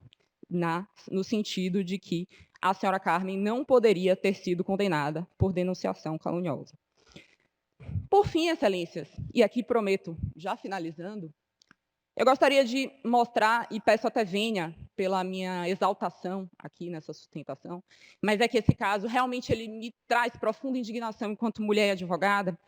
no sentido de que a senhora Carmen não poderia ter sido condenada por denunciação caluniosa. Por fim, excelências, e aqui prometo, já finalizando, eu gostaria de mostrar, e peço até vênia, pela minha exaltação aqui nessa sustentação, mas é que esse caso realmente ele me traz profunda indignação enquanto mulher e advogada,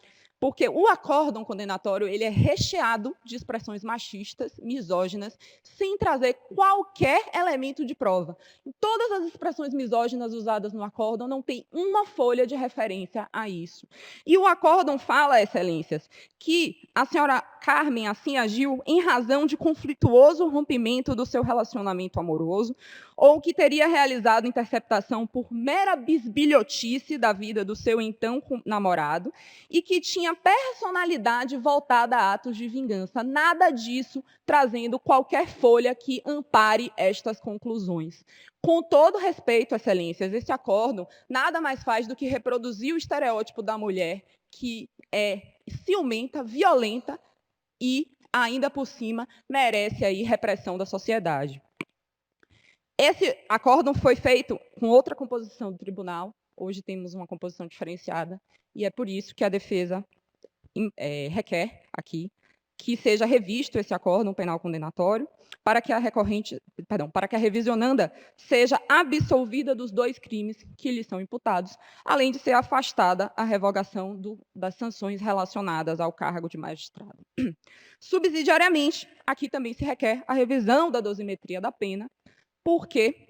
porque o acórdão condenatório ele é recheado de expressões machistas, misóginas, sem trazer qualquer elemento de prova. Todas as expressões misóginas usadas no acórdão não tem uma folha de referência a isso. E o acórdão fala, excelências, que a senhora Carmen assim agiu em razão de conflituoso rompimento do seu relacionamento amoroso, ou que teria realizado interceptação por mera bisbilhotice da vida do seu então namorado, e que tinha personalidade voltada a atos de vingança. Nada disso trazendo qualquer folha que ampare estas conclusões. Com todo respeito, excelências, esse acórdão nada mais faz do que reproduzir o estereótipo da mulher que é ciumenta, violenta e, ainda por cima, merece aí repressão da sociedade. Esse acórdão foi feito com outra composição do tribunal. Hoje temos uma composição diferenciada, e é por isso que a defesa requer aqui que seja revisto esse acórdão penal condenatório para que a revisionanda seja absolvida dos 2 crimes que lhe são imputados, além de ser afastada a revogação das sanções relacionadas ao cargo de magistrado. Subsidiariamente, aqui também se requer a revisão da dosimetria da pena, porque,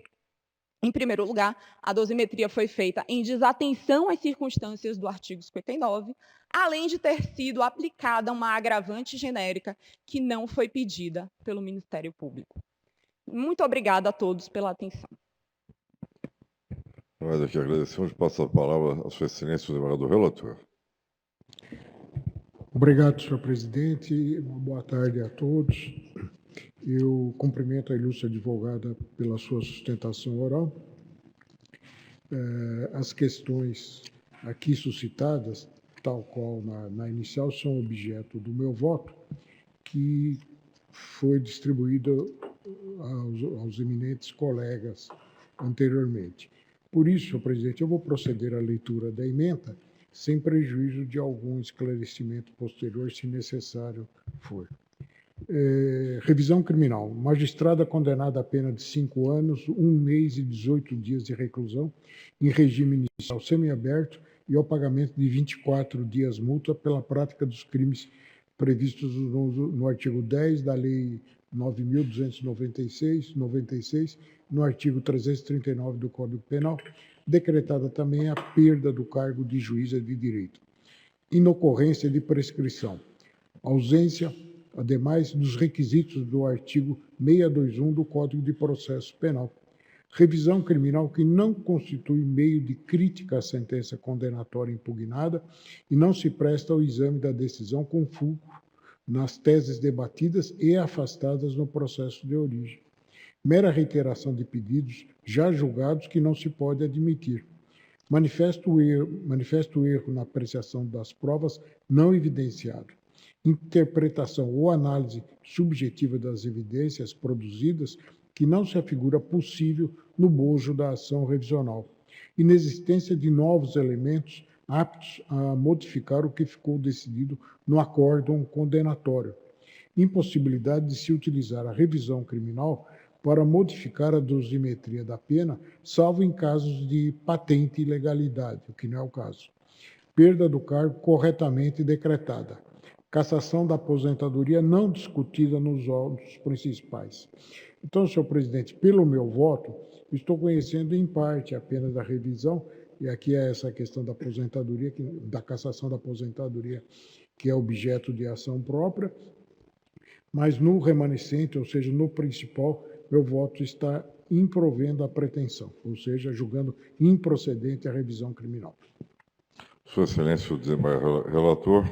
em primeiro lugar, a dosimetria foi feita em desatenção às circunstâncias do artigo 59, além de ter sido aplicada uma agravante genérica que não foi pedida pelo Ministério Público. Muito obrigada a todos pela atenção. Nós aqui agradecemos. Passo a palavra à Sua Excelência, o desembargador relator. Obrigado, senhor presidente. Uma boa tarde a todos. Eu cumprimento a ilustre advogada pela sua sustentação oral. As questões aqui suscitadas, tal qual na inicial, são objeto do meu voto, que foi distribuído aos eminentes colegas anteriormente. Por isso, senhor presidente, eu vou proceder à leitura da ementa, sem prejuízo de algum esclarecimento posterior, se necessário for. Revisão criminal. Magistrada condenada a pena de 5 anos, 1 mês e 18 dias de reclusão, em regime inicial semiaberto e ao pagamento de 24 dias multa pela prática dos crimes previstos no artigo 10 da Lei 9.296, no artigo 339 do Código Penal, decretada também a perda do cargo de juíza de direito. Inocorrência de prescrição. Ausência, ademais, dos requisitos do artigo 621 do Código de Processo Penal. Revisão criminal que não constitui meio de crítica à sentença condenatória impugnada e não se presta ao exame da decisão com fulcro nas teses debatidas e afastadas no processo de origem. Mera reiteração de pedidos já julgados que não se pode admitir. Manifesto erro na apreciação das provas não evidenciado. Interpretação ou análise subjetiva das evidências produzidas que não se afigura possível no bojo da ação revisional. Inexistência de novos elementos aptos a modificar o que ficou decidido no acórdão condenatório. Impossibilidade de se utilizar a revisão criminal para modificar a dosimetria da pena, salvo em casos de patente ilegalidade, o que não é o caso. Perda do cargo corretamente decretada. Cassação da aposentadoria não discutida nos órgãos principais. Então, senhor presidente, pelo meu voto, estou conhecendo em parte apenas a revisão, e aqui é essa questão da aposentadoria, da cassação da aposentadoria, que é objeto de ação própria, mas no remanescente, ou seja, no principal, meu voto está improvendo a pretensão, ou seja, julgando improcedente a revisão criminal. Sua Excelência, o desembargador relator,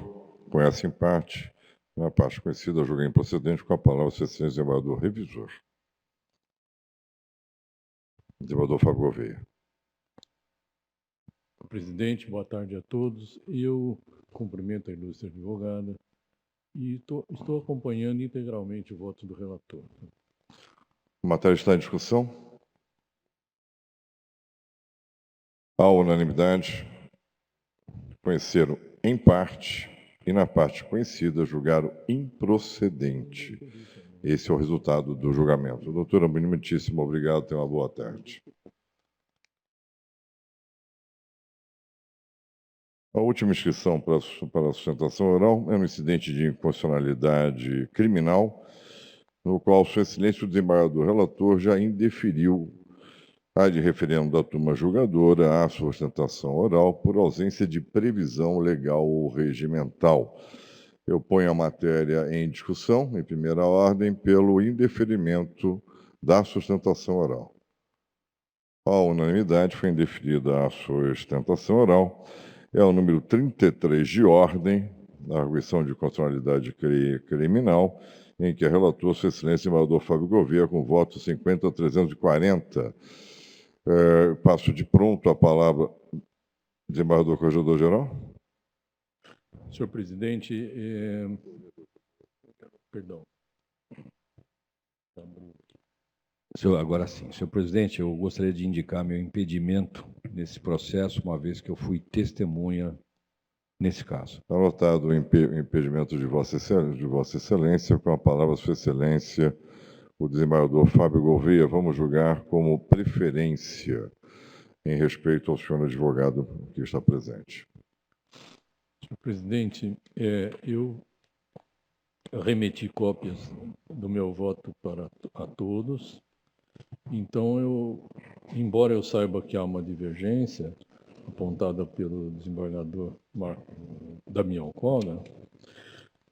conhece em parte, na parte conhecida, julga improcedente, com a palavra Sua Excelência, o desembargador revisor. Desembargador Fábio Gouveia. Presidente, boa tarde a todos. Eu cumprimento a ilustre advogada e estou acompanhando integralmente o voto do relator. A matéria está em discussão. À unanimidade, conheceram em parte e na parte conhecida julgaram improcedente esse é o resultado do julgamento. Doutora, muitíssimo obrigado, tenha uma boa tarde. A última inscrição para a sustentação oral é um incidente de inconstitucionalidade criminal, no qual Sua Excelência o desembargador relator já indeferiu a de referendo da turma julgadora à sustentação oral por ausência de previsão legal ou regimental. Eu ponho a matéria em discussão, em primeira ordem, pelo indeferimento da sustentação oral. A unanimidade foi indeferida a sustentação oral. É o número 33 de ordem, da arguição de constitucionalidade criminal, em que é relator Sua Excelência o desembargador Fábio Gouveia, com voto 50-340. Passo de pronto a palavra, desembargador Corregedor-Geral. Senhor presidente, perdão. Agora sim. Senhor presidente, eu gostaria de indicar meu impedimento nesse processo, uma vez que eu fui testemunha nesse caso. Está anotado o impedimento de Vossa Excelência, com a palavra Sua Excelência, o desembargador Fábio Gouveia. Vamos julgar como preferência em respeito ao senhor advogado que está presente. Senhor presidente, eu remeti cópias do meu voto para a todos. Então, embora eu saiba que há uma divergência apontada pelo desembargador Damião Coga,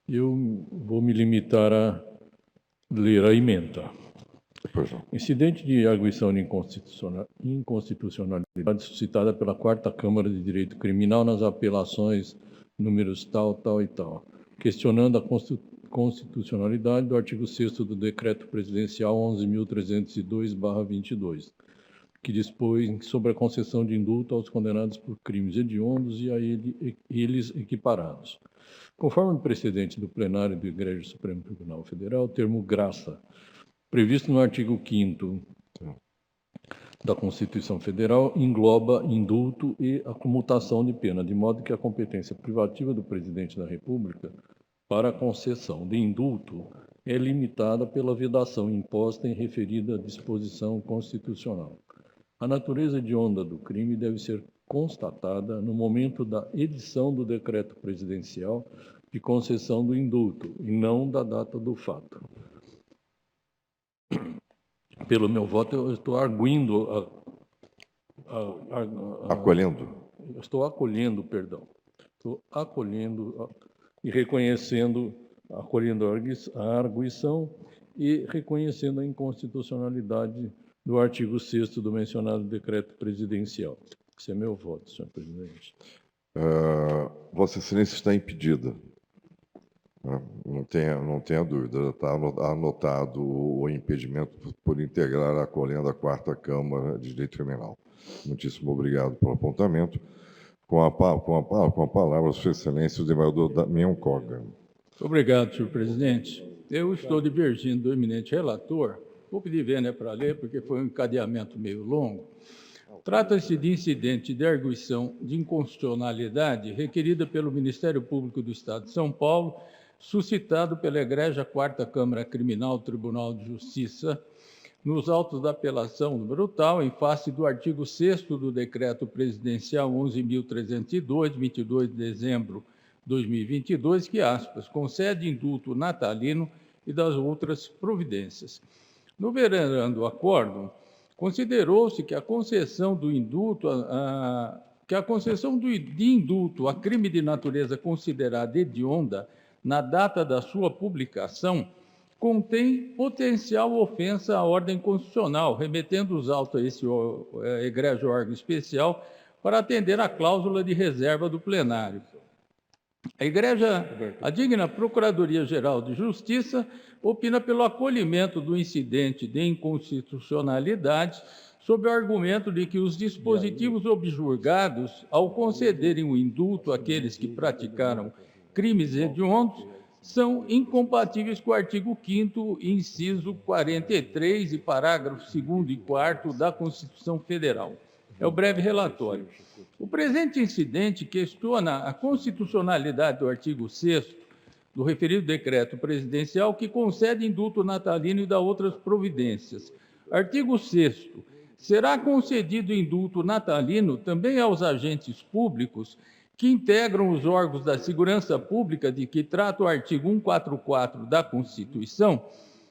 eu vou me limitar a ler a emenda. Incidente de arguição de inconstitucionalidade suscitada pela 4ª Câmara de Direito Criminal nas apelações números tal, tal e tal, questionando a constitucionalidade do artigo 6º do Decreto Presidencial 11.302/22, que dispõe sobre a concessão de indulto aos condenados por crimes hediondos e a eles equiparados. Conforme o precedente do plenário do Egrégio Supremo Tribunal Federal, o termo graça, previsto no artigo 5º da Constituição Federal, engloba indulto e a comutação de pena, de modo que a competência privativa do Presidente da República para a concessão de indulto é limitada pela vedação imposta em referida disposição constitucional. A natureza hedionda do crime deve ser constatada no momento da edição do decreto presidencial de concessão do indulto e não da data do fato. Pelo meu voto, eu estou arguindo acolhendo. Estou acolhendo, perdão. Estou acolhendo e reconhecendo, acolhendo a arguição e reconhecendo a inconstitucionalidade do artigo 6º do mencionado decreto presidencial. Esse é meu voto, senhor presidente. Vossa Excelência está impedida. Não tenha dúvida, está anotado o impedimento por integrar a acolhendo a 4ª Câmara de Direito Criminal. Muitíssimo obrigado pelo apontamento. Com a palavra, Sua Excelência, o desembargador Damião Coga. Obrigado, senhor presidente. Eu estou divergindo do eminente relator. Vou pedir vênia para ler, porque foi um encadeamento meio longo. Trata-se de incidente de arguição de inconstitucionalidade requerida pelo Ministério Público do Estado de São Paulo, suscitado pela Egrégia 4ª Câmara Criminal do Tribunal de Justiça, nos autos da apelação número tal, em face do artigo 6º do Decreto Presidencial 11.302, 22 de dezembro de 2022, que, aspas, concede indulto natalino e das outras providências. No venerando acórdão, considerou-se que a concessão do indulto, de indulto a crime de natureza considerada hedionda na data da sua publicação contém potencial ofensa à ordem constitucional, remetendo os autos a esse egrégio órgão especial para atender à cláusula de reserva do plenário. A digna Procuradoria-Geral de Justiça opina pelo acolhimento do incidente de inconstitucionalidade sob o argumento de que os dispositivos objurgados, ao concederem o indulto àqueles que praticaram crimes hediondos, são incompatíveis com o artigo 5º, inciso 43 e parágrafo 2º e 4º da Constituição Federal. É o breve relatório. O presente incidente questiona a constitucionalidade do artigo 6º do referido decreto presidencial que concede indulto natalino e dá outras providências. Artigo 6º. Será concedido indulto natalino também aos agentes públicos que integram os órgãos da segurança pública de que trata o artigo 144 da Constituição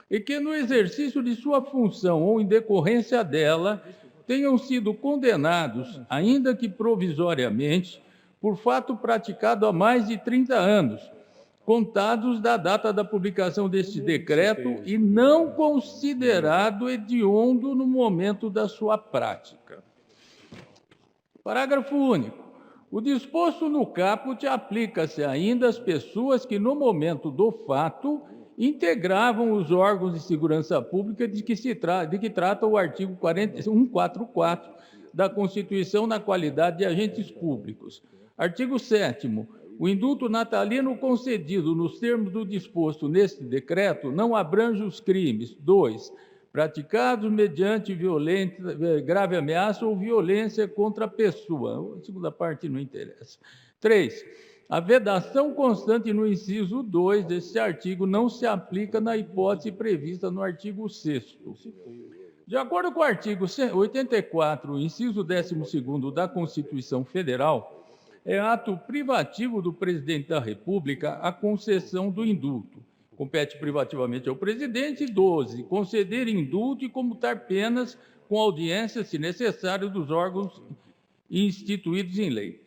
e que, no exercício de sua função ou em decorrência dela, tenham sido condenados, ainda que provisoriamente, por fato praticado há mais de 30 anos, contados da data da publicação deste decreto e não considerado hediondo no momento da sua prática. Parágrafo único. O disposto no caput aplica-se ainda às pessoas que, no momento do fato, integravam os órgãos de segurança pública de que trata o artigo 144 da Constituição na qualidade de agentes públicos. Artigo 7º. O indulto natalino concedido nos termos do disposto neste decreto não abrange os crimes: 2. Praticados mediante grave ameaça ou violência contra a pessoa. A segunda parte não interessa. 3. A vedação constante no inciso 2 deste artigo não se aplica na hipótese prevista no artigo 6º. De acordo com o artigo 84, inciso 12º da Constituição Federal, é ato privativo do presidente da República a concessão do indulto. Compete privativamente ao presidente. 12. Conceder indulto e comutar penas com audiência, se necessário, dos órgãos instituídos em lei.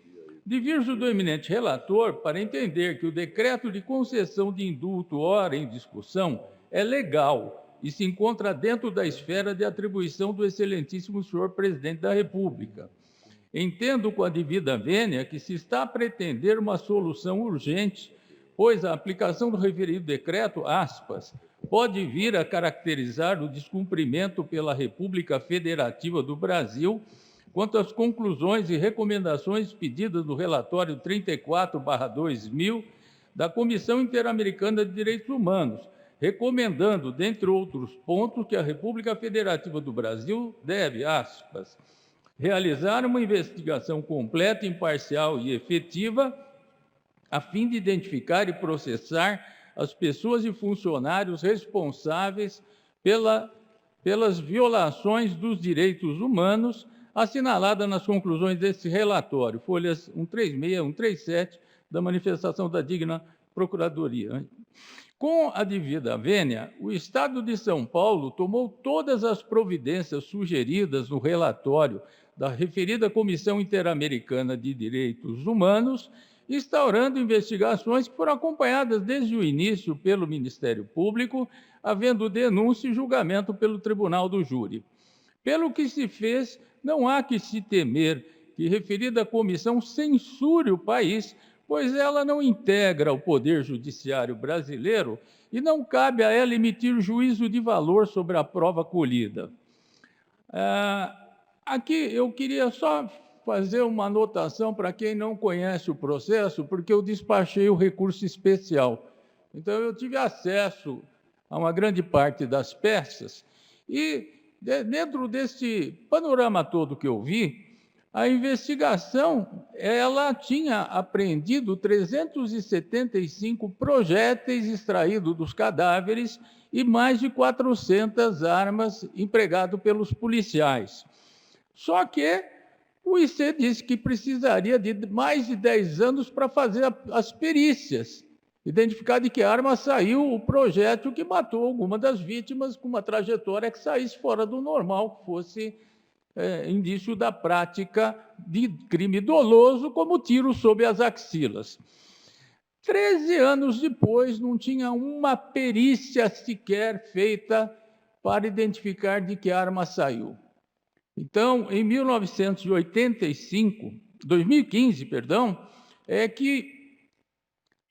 Divirjo do eminente relator para entender que o decreto de concessão de indulto, ora em discussão, é legal e se encontra dentro da esfera de atribuição do excelentíssimo senhor presidente da República. Entendo com a devida vênia que se está a pretender uma solução urgente, pois a aplicação do referido decreto, aspas, pode vir a caracterizar o descumprimento pela República Federativa do Brasil quanto às conclusões e recomendações pedidas no relatório 34/2000 da Comissão Interamericana de Direitos Humanos, recomendando, dentre outros pontos, que a República Federativa do Brasil deve, aspas, realizar uma investigação completa, imparcial e efetiva a fim de identificar e processar as pessoas e funcionários responsáveis pelas violações dos direitos humanos assinalada nas conclusões desse relatório, folhas 136 e 137 da manifestação da digna Procuradoria. Com a devida vênia, o Estado de São Paulo tomou todas as providências sugeridas no relatório da referida Comissão Interamericana de Direitos Humanos, instaurando investigações que foram acompanhadas desde o início pelo Ministério Público, havendo denúncia e julgamento pelo Tribunal do Júri. Pelo que se fez, não há que se temer que referida comissão censure o país, pois ela não integra o Poder Judiciário brasileiro e não cabe a ela emitir juízo de valor sobre a prova colhida. Aqui eu queria só fazer uma anotação para quem não conhece o processo, porque eu despachei o recurso especial. Então, eu tive acesso a uma grande parte das peças e, dentro desse panorama todo que eu vi, a investigação ela tinha apreendido 375 projéteis extraídos dos cadáveres e mais de 400 armas empregadas pelos policiais. Só que o IC disse que precisaria de mais de 10 anos para fazer as perícias, identificar de que arma saiu o projétil que matou alguma das vítimas com uma trajetória que saísse fora do normal, que fosse indício da prática de crime doloso, como tiro sob as axilas. 13 anos depois, não tinha uma perícia sequer feita para identificar de que arma saiu. Então, em 2015, é que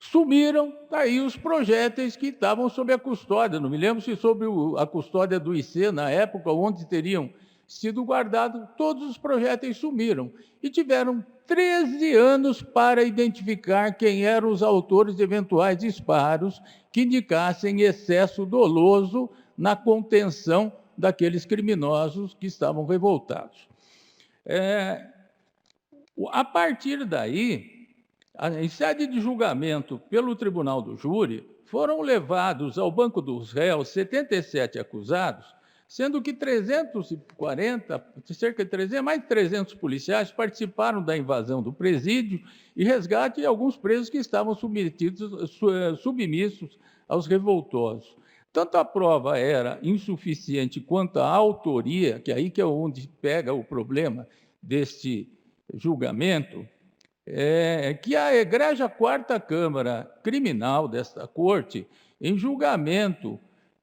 sumiram daí os projéteis que estavam sob a custódia. Não me lembro se sob a custódia do IC, na época, onde teriam sido guardados, todos os projéteis sumiram. E tiveram 13 anos para identificar quem eram os autores de eventuais disparos que indicassem excesso doloso na contenção daqueles criminosos que estavam revoltados. A partir daí, em sede de julgamento pelo Tribunal do Júri, foram levados ao banco dos réus 77 acusados, sendo que 340, cerca de 300, mais de 300 policiais participaram da invasão do presídio e resgate de alguns presos que estavam submissos aos revoltosos. Tanto a prova era insuficiente quanto a autoria, que aí que é onde pega o problema deste julgamento, que a egrégea quarta Câmara Criminal desta Corte, em julgamento,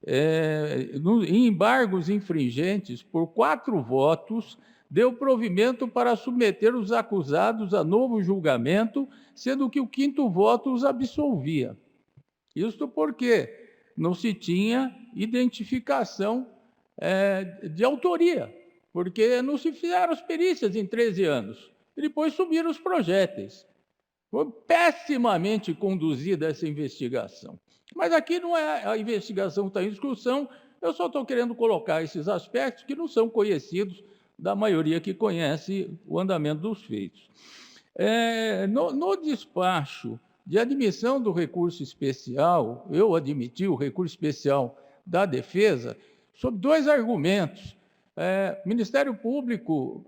em embargos infringentes, por 4 votos, deu provimento para submeter os acusados a novo julgamento, sendo que o 5º voto os absolvia. Isto porque não se tinha identificação de autoria, porque não se fizeram as perícias em 13 anos. E depois subiram os projéteis. Foi pessimamente conduzida essa investigação. Mas aqui não é a investigação que está em discussão, eu só estou querendo colocar esses aspectos que não são conhecidos da maioria que conhece o andamento dos feitos. No despacho de admissão do recurso especial, eu admiti o recurso especial da defesa sob 2 argumentos. O Ministério Público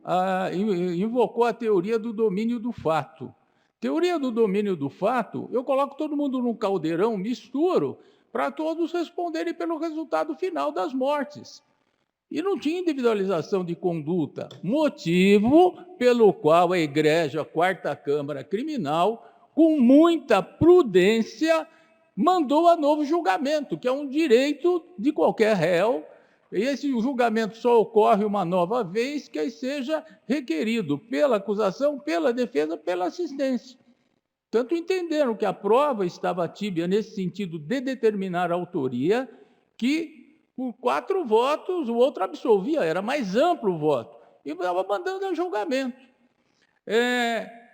invocou a teoria do domínio do fato. Teoria do domínio do fato, eu coloco todo mundo num caldeirão, misturo, para todos responderem pelo resultado final das mortes. E não tinha individualização de conduta, motivo pelo qual a Igreja Quarta Câmara Criminal, com muita prudência, mandou a novo julgamento, que é um direito de qualquer réu. E esse julgamento só ocorre uma nova vez que seja requerido pela acusação, pela defesa, pela assistência. Tanto entenderam que a prova estava tíbia nesse sentido de determinar a autoria, que por 4 votos o outro absolvia, era mais amplo o voto, e estava mandando a julgamento.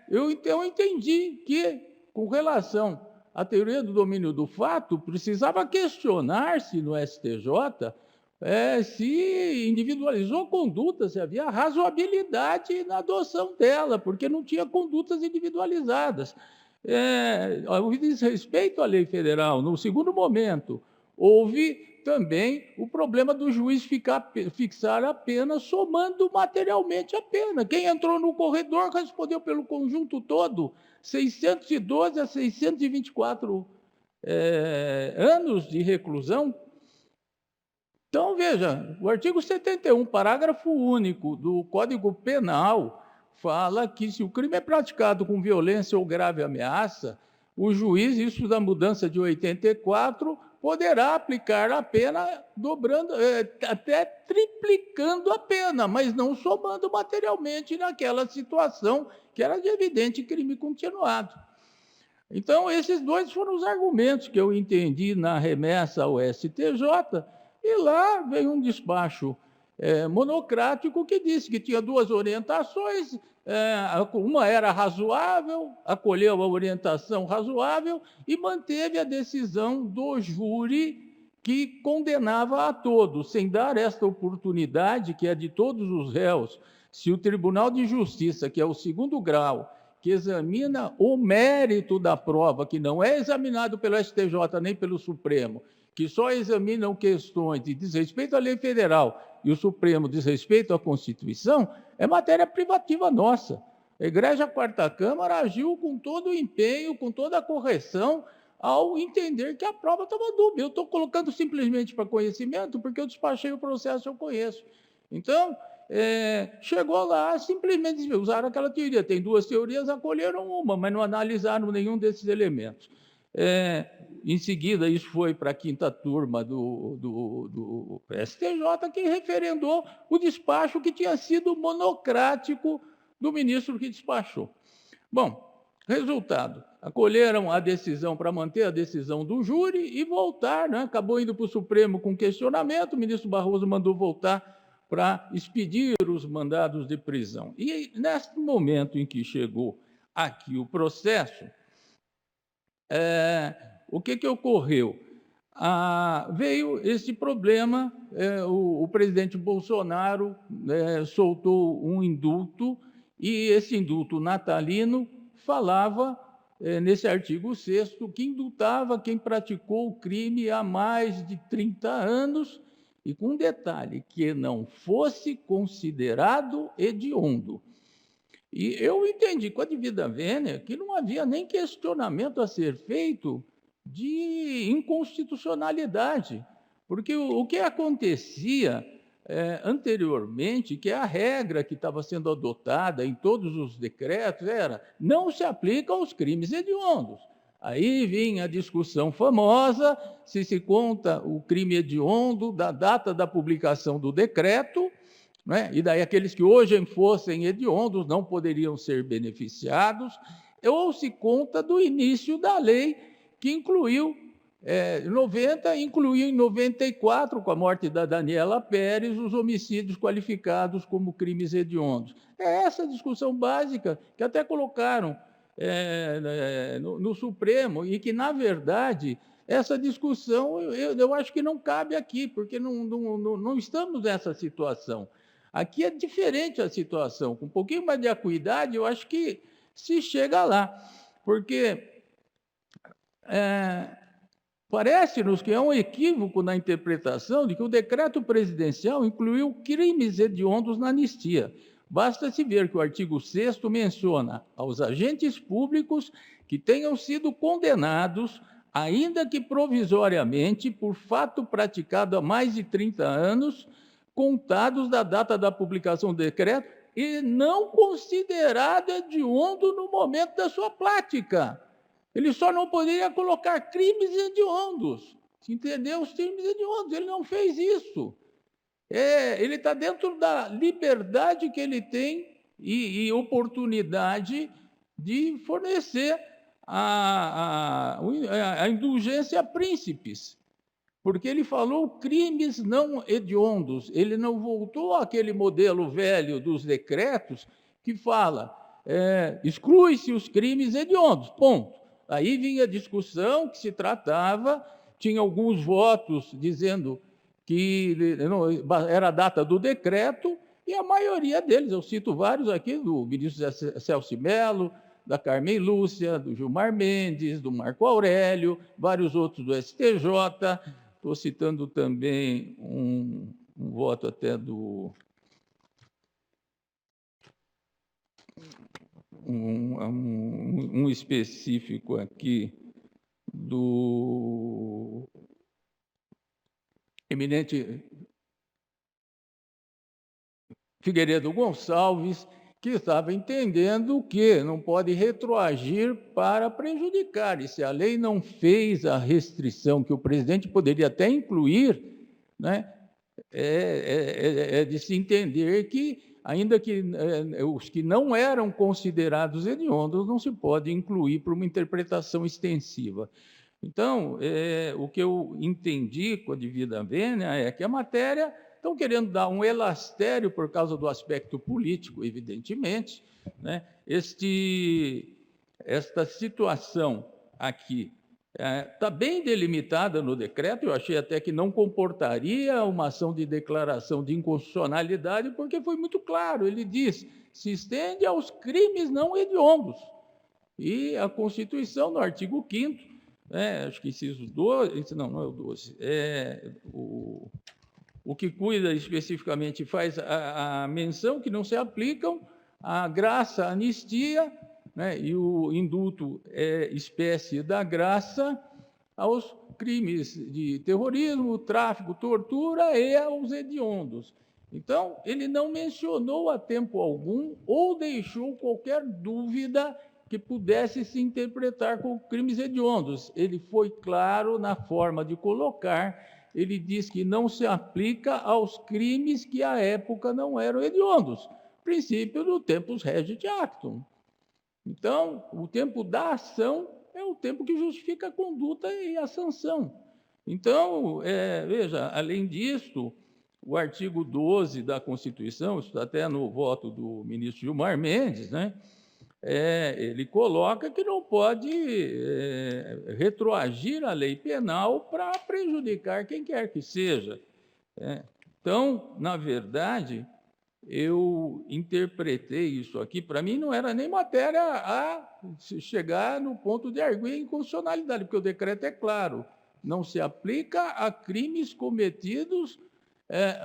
Eu entendi que, com relação à teoria do domínio do fato, precisava questionar-se no STJ se individualizou a conduta, se havia razoabilidade na adoção dela, porque não tinha condutas individualizadas. Houve desrespeito à lei federal. No segundo momento, houve também o problema do juiz fixar a pena, somando materialmente a pena. Quem entrou no corredor respondeu pelo conjunto todo, 612 a 624 anos de reclusão. Então, veja, o artigo 71, parágrafo único do Código Penal, fala que se o crime é praticado com violência ou grave ameaça, o juiz, isso da mudança de 84, poderá aplicar a pena dobrando, até triplicando a pena, mas não somando materialmente naquela situação que era de evidente crime continuado. Então, esses 2 foram os argumentos que eu entendi na remessa ao STJ, e lá veio um despacho monocrático que disse que tinha 2 orientações, uma era razoável, acolheu a orientação razoável e manteve a decisão do júri que condenava a todos, sem dar esta oportunidade, que é de todos os réus, se o Tribunal de Justiça, que é o 2º grau, que examina o mérito da prova, que não é examinado pelo STJ nem pelo Supremo, que só examinam questões de desrespeito à lei federal e o Supremo desrespeito à Constituição, é matéria privativa nossa. A Igreja Quarta Câmara agiu com todo o empenho, com toda a correção, ao entender que a prova estava dúbia. Eu estou colocando simplesmente para conhecimento, porque eu despachei o processo, eu conheço. Então, chegou lá, simplesmente usaram aquela teoria. Tem 2 teorias, acolheram uma, mas não analisaram nenhum desses elementos. Em seguida, isso foi para a 5ª turma do STJ, que referendou o despacho que tinha sido monocrático do ministro que despachou. Bom, resultado, acolheram a decisão para manter a decisão do júri e voltar, né? Acabou indo para o Supremo com questionamento, o ministro Barroso mandou voltar para expedir os mandados de prisão. E, nesse momento em que chegou aqui o processo, o que ocorreu? Veio esse problema, o presidente Bolsonaro soltou um indulto, e esse indulto natalino falava nesse artigo 6º, que indultava quem praticou o crime há mais de 30 anos, e com um detalhe, que não fosse considerado hediondo. E eu entendi com a devida vênia que não havia nem questionamento a ser feito de inconstitucionalidade, porque o que acontecia anteriormente, que a regra que estava sendo adotada em todos os decretos era não se aplica aos crimes hediondos. Aí vinha a discussão famosa, se conta o crime hediondo da data da publicação do decreto, né? E daí aqueles que hoje fossem hediondos não poderiam ser beneficiados, ou se conta do início da lei, que incluiu, em 90, incluiu em 94, com a morte da Daniela Pérez, os homicídios qualificados como crimes hediondos. É essa a discussão básica que até colocaram no Supremo, e que, na verdade, essa discussão eu acho que não cabe aqui, porque não estamos nessa situação. Aqui é diferente a situação. Com um pouquinho mais de acuidade, eu acho que se chega lá. Porque parece-nos que é um equívoco na interpretação de que o decreto presidencial incluiu crimes hediondos na anistia. Basta-se ver que o artigo 6º menciona aos agentes públicos que tenham sido condenados, ainda que provisoriamente, por fato praticado há mais de 30 anos, contados da data da publicação do decreto, e não considerado hediondo no momento da sua prática. Ele só não poderia colocar crimes hediondos. Entendeu? Os crimes hediondos. Ele não fez isso. Ele está dentro da liberdade que ele tem e oportunidade de fornecer a indulgência a príncipes. Porque ele falou crimes não hediondos. Ele não voltou àquele modelo velho dos decretos que fala exclui-se os crimes hediondos, ponto. Aí vinha a discussão que se tratava, tinha alguns votos dizendo que era a data do decreto, e a maioria deles, eu cito vários aqui, do ministro Celso Mello, da Carmen Lúcia, do Gilmar Mendes, do Marco Aurélio, vários outros do STJ, estou citando também um voto até do... Um específico aqui do eminente Figueiredo Gonçalves, que estava entendendo que não pode retroagir para prejudicar. E se a lei não fez a restrição que o presidente poderia até incluir, né, de se entender que, ainda que os que não eram considerados hediondos, não se pode incluir por uma interpretação extensiva. Então, o que eu entendi com a devida vênia é que a matéria estão querendo dar um elastério por causa do aspecto político, evidentemente, né? Esta situação aqui está bem delimitada no decreto. Eu achei até que não comportaria uma ação de declaração de inconstitucionalidade, porque foi muito claro. Ele diz, se estende aos crimes não hediondos. E a Constituição, no artigo 5º, acho que inciso 12, não é o 12, o que cuida especificamente faz a menção que não se aplicam a graça, a anistia, né, e o indulto é espécie da graça aos crimes de terrorismo, tráfico, tortura e aos hediondos. Então, ele não mencionou a tempo algum ou deixou qualquer dúvida que pudesse se interpretar como crimes hediondos. Ele foi claro na forma de colocar. Ele diz que não se aplica aos crimes que à época não eram hediondos. Princípio do tempus regit actum. Então, o tempo da ação é o tempo que justifica a conduta e a sanção. Então, veja, além disso, o artigo 12 da Constituição, isso está até no voto do ministro Gilmar Mendes, né? Ele coloca que não pode retroagir a lei penal para prejudicar quem quer que seja. Então, na verdade, eu interpretei isso aqui, para mim não era nem matéria a chegar no ponto de arguir inconstitucionalidade, porque o decreto é claro, não se aplica a crimes cometidos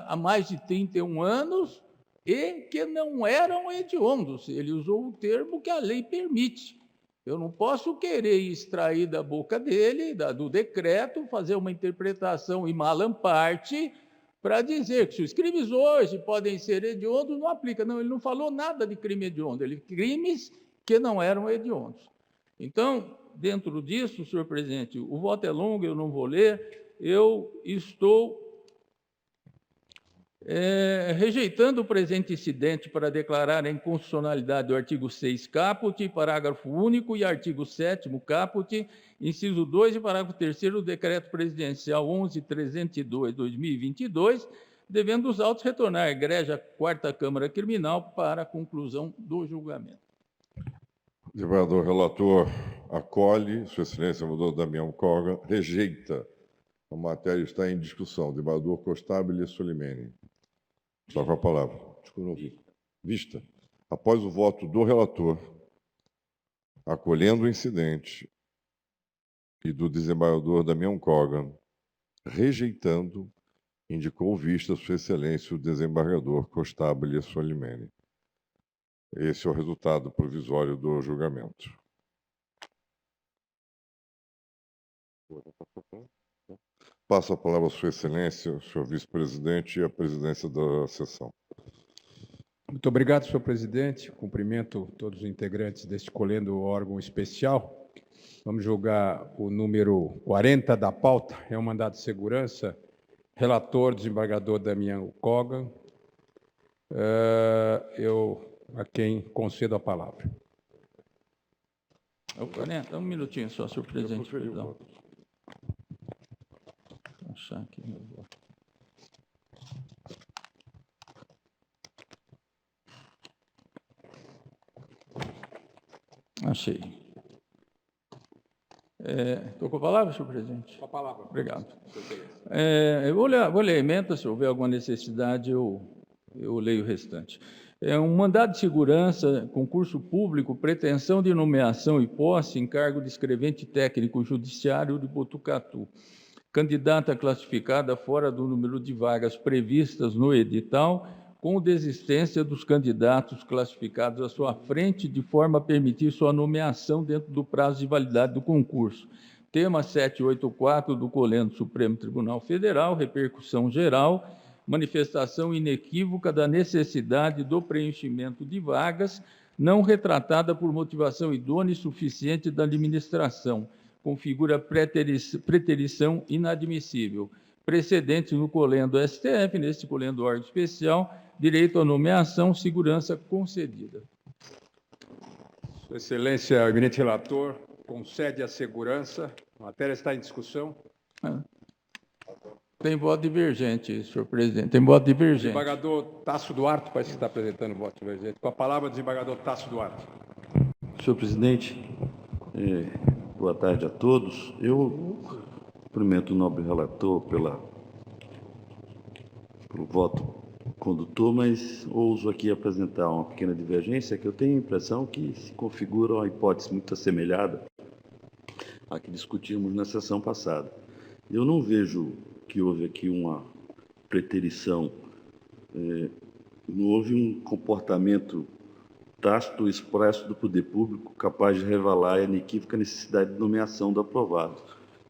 há mais de 31 anos e que não eram hediondos. Ele usou o termo que a lei permite. Eu não posso querer extrair da boca dele, do decreto, fazer uma interpretação em malamparte para dizer que se os crimes hoje podem ser hediondos, não aplica. Não, ele não falou nada de crime hediondo, ele crimes que não eram hediondos. Então, dentro disso, senhor presidente, o voto é longo, eu não vou ler, eu estou rejeitando o presente incidente para declarar a inconstitucionalidade do artigo 6 caput, parágrafo único, e artigo 7º caput, inciso 2 e parágrafo 3º do Decreto Presidencial 11.302/2022, devendo os autos retornar à Egrégia Quarta Câmara Criminal para a conclusão do julgamento. Desembargador relator acolhe, Sua Excelência, senador Damião Koga, rejeita. A matéria está em discussão. Desembargador Costabile Solimene. Está com a palavra. Vista. Após o voto do relator, acolhendo o incidente, e do desembargador Damião Koga, rejeitando, indicou vista Sua Excelência o desembargador Costabile Solimene. Esse é o resultado provisório do julgamento. Passo a palavra a Sua Excelência, senhor vice-presidente, e a presidência da sessão. Muito obrigado, senhor presidente. Cumprimento todos os integrantes deste colendo órgão especial. Vamos julgar o número 40 da pauta, é um mandado de segurança. Relator, desembargador Damião Koga. A quem concedo a palavra. Um minutinho só, senhor presidente. Perdão. Vou achar aqui meu voto. Achei. Estou com a palavra, senhor presidente? Com a palavra. Obrigado. Eu vou ler a emenda, se houver alguma necessidade, eu leio o restante. É um mandado de segurança, concurso público, pretensão de nomeação e posse em cargo de escrevente técnico judiciário de Botucatu. Candidata classificada fora do número de vagas previstas no edital, com desistência dos candidatos classificados à sua frente, de forma a permitir sua nomeação dentro do prazo de validade do concurso. Tema 784 do Colendo Supremo Tribunal Federal, repercussão geral, manifestação inequívoca da necessidade do preenchimento de vagas, não retratada por motivação idônea e suficiente da administração, configura preterição inadmissível. Precedentes no colendo STF, neste colendo órgão especial, direito à nomeação, segurança concedida. Sua Excelência, o eminente relator, concede a segurança. A matéria está em discussão. Tem voto divergente, senhor presidente. Tem voto divergente. Desembargador Tasso Duarte, parece que está apresentando voto divergente. Com a palavra, desembargador Tasso Duarte. Senhor presidente, boa tarde a todos. Eu cumprimento o nobre relator pelo voto condutor, mas ouso aqui apresentar uma pequena divergência, que eu tenho a impressão que se configura uma hipótese muito assemelhada à que discutimos na sessão passada. Eu não vejo que houve aqui uma preterição, não houve um comportamento tácito expresso do poder público capaz de revelar a inequívoca necessidade de nomeação do aprovado.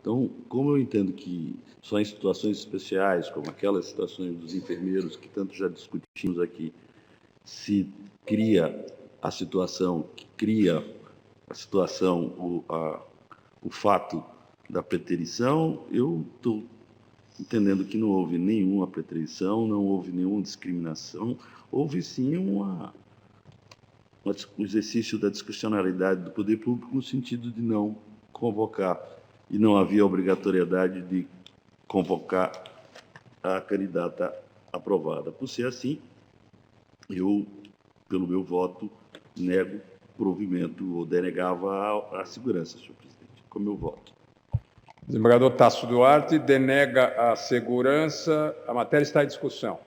Então, como eu entendo que só em situações especiais, como aquelas situações dos enfermeiros que tanto já discutimos aqui, se cria a situação, o fato da preterição, eu estou entendendo que não houve nenhuma preterição, não houve nenhuma discriminação, houve sim um exercício da discricionariedade do poder público no sentido de não convocar, e não havia obrigatoriedade de convocar a candidata aprovada. Por ser assim, eu, pelo meu voto, nego provimento ou denegava a segurança, senhor presidente, com o meu voto. Desembargador Tasso Duarte denega a segurança. A matéria está em discussão.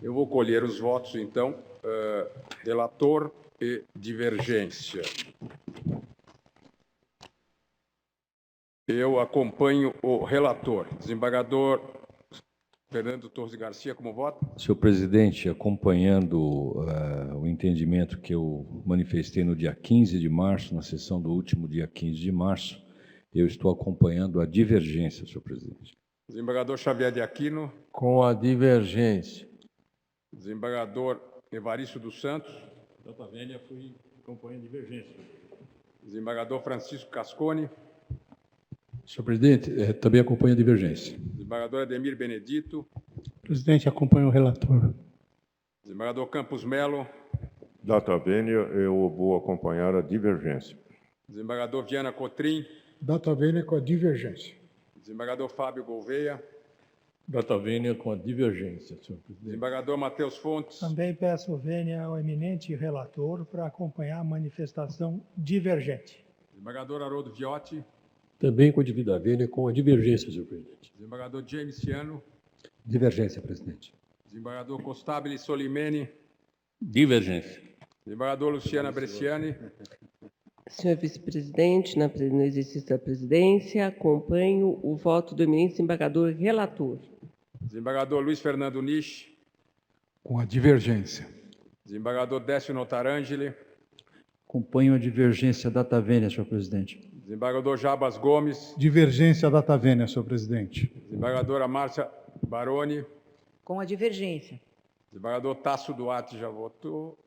Eu vou colher os votos, então, relator e divergência. Eu acompanho o relator. Desembargador Fernando Torres Garcia, como vota? Senhor presidente, acompanhando o entendimento que eu manifestei no dia 15 de março, na sessão do último dia 15 de março, eu estou acompanhando a divergência, senhor presidente. Desembargador Xavier de Aquino. Com a divergência. Desembargador Evaristo dos Santos. Data Vênia, acompanho a divergência. Desembargador Francisco Cascone. Senhor presidente, também acompanho a divergência. Desembargador Ademir Benedito. Presidente, acompanho o relator. Desembargador Campos Melo. Data Vênia, eu vou acompanhar a divergência. Desembargador Viana Cotrim. Data Vênia com a divergência. Desembargador Fábio Gouveia. Data Vênia com a divergência, senhor presidente. Desembargador Matheus Fontes. Também peço vênia ao eminente relator para acompanhar a manifestação divergente. Desembargador Haroldo Viotti. Também com a dívida vênia com a divergência, senhor presidente. Desembargador James Ciano. Divergência, presidente. Desembargador Constabile Solimene. Divergência. Desembargador Luciana Bresciani. Senhor vice-presidente, no exercício da presidência, acompanho o voto do eminente desembargador relator. Desembargador Luiz Fernando Nisch. Com a divergência. Desembargador Décio Notarangeli. Acompanho a divergência data vênia, senhor presidente. Desembargador Jabas Gomes. Divergência data vênia, senhor presidente. Desembargadora Márcia Baroni. Com a divergência. Desembargador Tasso Duarte já votou.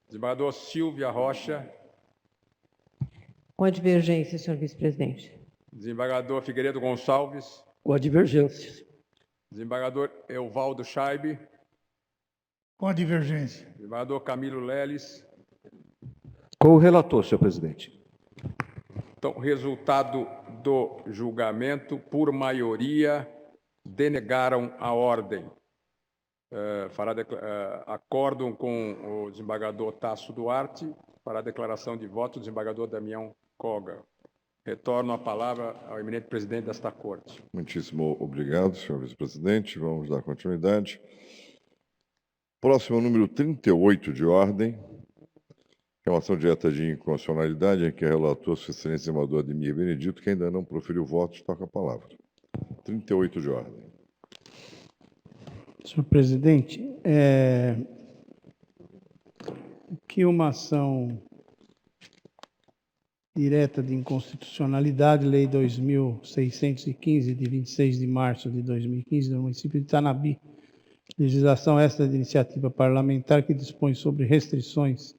Desembargador Silvia Rocha. Com a divergência, senhor vice-presidente. Desembargador Figueiredo Gonçalves. Com a divergência. Desembargador Evaldo Schaibe. Com a divergência. Desembargador Camilo Leles. Com o relator, senhor presidente. Então, resultado do julgamento, por maioria, denegaram a ordem. Acordam com o desembargador Tasso Duarte, fará declaração de voto o desembargador Damião Koga. Retorno a palavra ao eminente presidente desta Corte. Muitíssimo obrigado, senhor vice-presidente. Vamos dar continuidade. Próximo, número 38 de ordem. Relação direta de inconstitucionalidade, em que relator Sua Excelência Desembargador Ademir Benedito, que ainda não proferiu voto, toca a palavra. 38 de ordem. Senhor presidente, que uma ação direta de inconstitucionalidade, Lei 2.615, de 26 de março de 2015, do município de Tanabi, legislação esta de iniciativa parlamentar que dispõe sobre restrições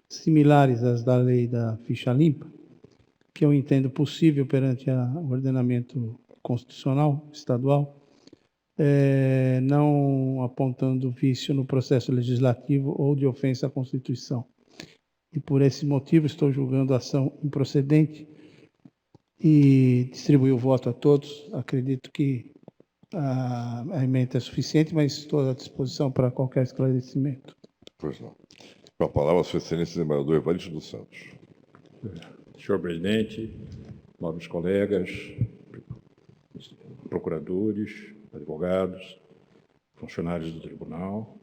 similares às da lei da ficha limpa, que eu entendo possível perante o ordenamento constitucional estadual, não apontando vício no processo legislativo ou de ofensa à Constituição. E por esse motivo estou julgando a ação improcedente e distribuí o voto a todos. Acredito que a emenda é suficiente, mas estou à disposição para qualquer esclarecimento. Pois não. Com a palavra, Sua Excelência Desembargador Evaristo dos Santos. Senhor presidente, nobres colegas, procuradores, advogados, funcionários do tribunal.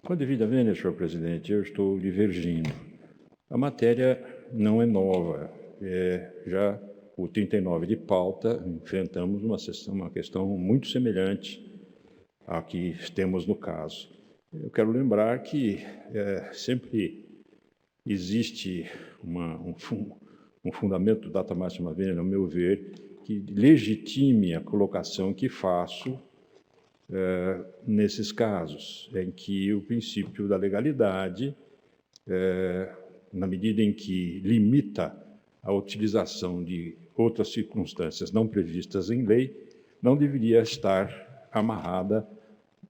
Com a devida vênia, senhor presidente, eu estou divergindo. A matéria não é nova. Já o 39 de pauta, enfrentamos uma questão muito semelhante à que temos no caso. Eu quero lembrar que sempre existe um fundamento data máxima vênia, no meu ver, que legitime a colocação que faço nesses casos, em que o princípio da legalidade, na medida em que limita a utilização de outras circunstâncias não previstas em lei, não deveria estar amarrada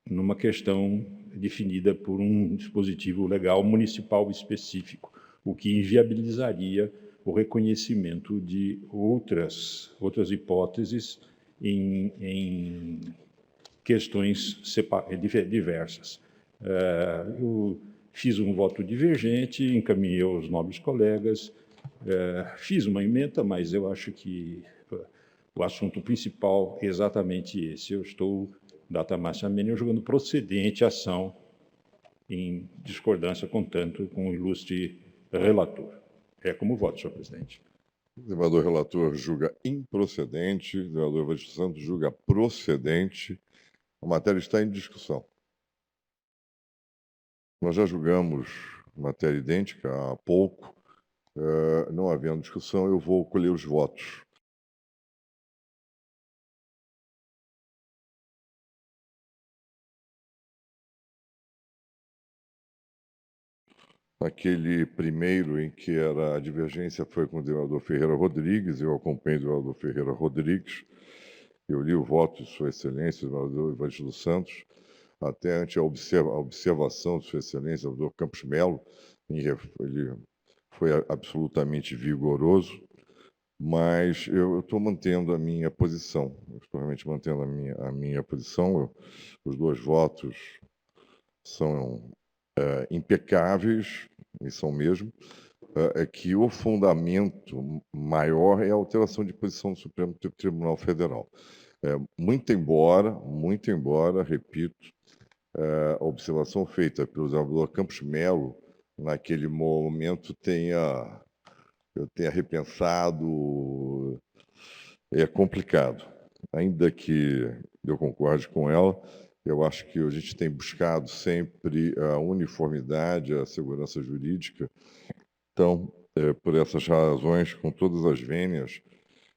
numa questão definida por um dispositivo legal municipal específico, o que inviabilizaria o reconhecimento de outras hipóteses em questões diversas. Eu fiz um voto divergente, encaminhei aos nobres colegas, fiz uma emenda, mas eu acho que o assunto principal é exatamente esse. Eu estou data máxima mínima, julgando procedente a ação em discordância, contanto, com o ilustre relator. É como voto, senhor presidente. O desembargador relator julga improcedente, o desembargador Evaristo Santos julga procedente. A matéria está em discussão. Nós já julgamos matéria idêntica há pouco. Não havendo discussão, eu vou colher os votos. Aquele primeiro em que a divergência foi com o desembargador Ferreira Rodrigues, eu acompanhei o desembargador Ferreira Rodrigues, eu li o voto de Sua Excelência, o desembargador Evaristo dos Santos, até ante a observação de Sua Excelência, o desembargador Campos Melo, ele foi absolutamente vigoroso, mas eu estou mantendo a minha posição, estou realmente mantendo a minha posição, os dois votos são impecáveis, e são mesmo, é que o fundamento maior é a alteração de posição do Supremo Tribunal Federal. Muito embora, repito, a observação feita pelo desembargador Campos Melo, naquele momento, eu tenha repensado, é complicado. Ainda que eu concorde com ela, eu acho que a gente tem buscado sempre a uniformidade, a segurança jurídica. Então, por essas razões, com todas as vênias,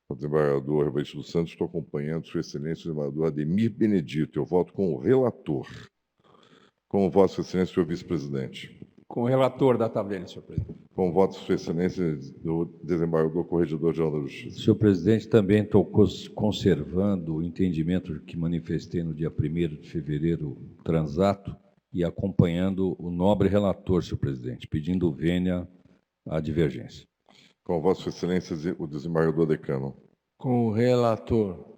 o desembargador Evaristo dos Santos, estou acompanhando Sua Excelência, o desembargador Ademir Benedito. Eu voto com o relator. Com o voto, Sua Excelência, senhor vice-presidente. Com o relator da tabela, senhor presidente. Com o voto, Sua Excelência, do desembargador Corregedor-Geral da Justiça. Senhor presidente, também estou conservando o entendimento que manifestei no dia 1º de fevereiro transato e acompanhando o nobre relator, senhor presidente, pedindo vênia à divergência. Com o voto, Sua Excelência, o desembargador Decano. Com o relator.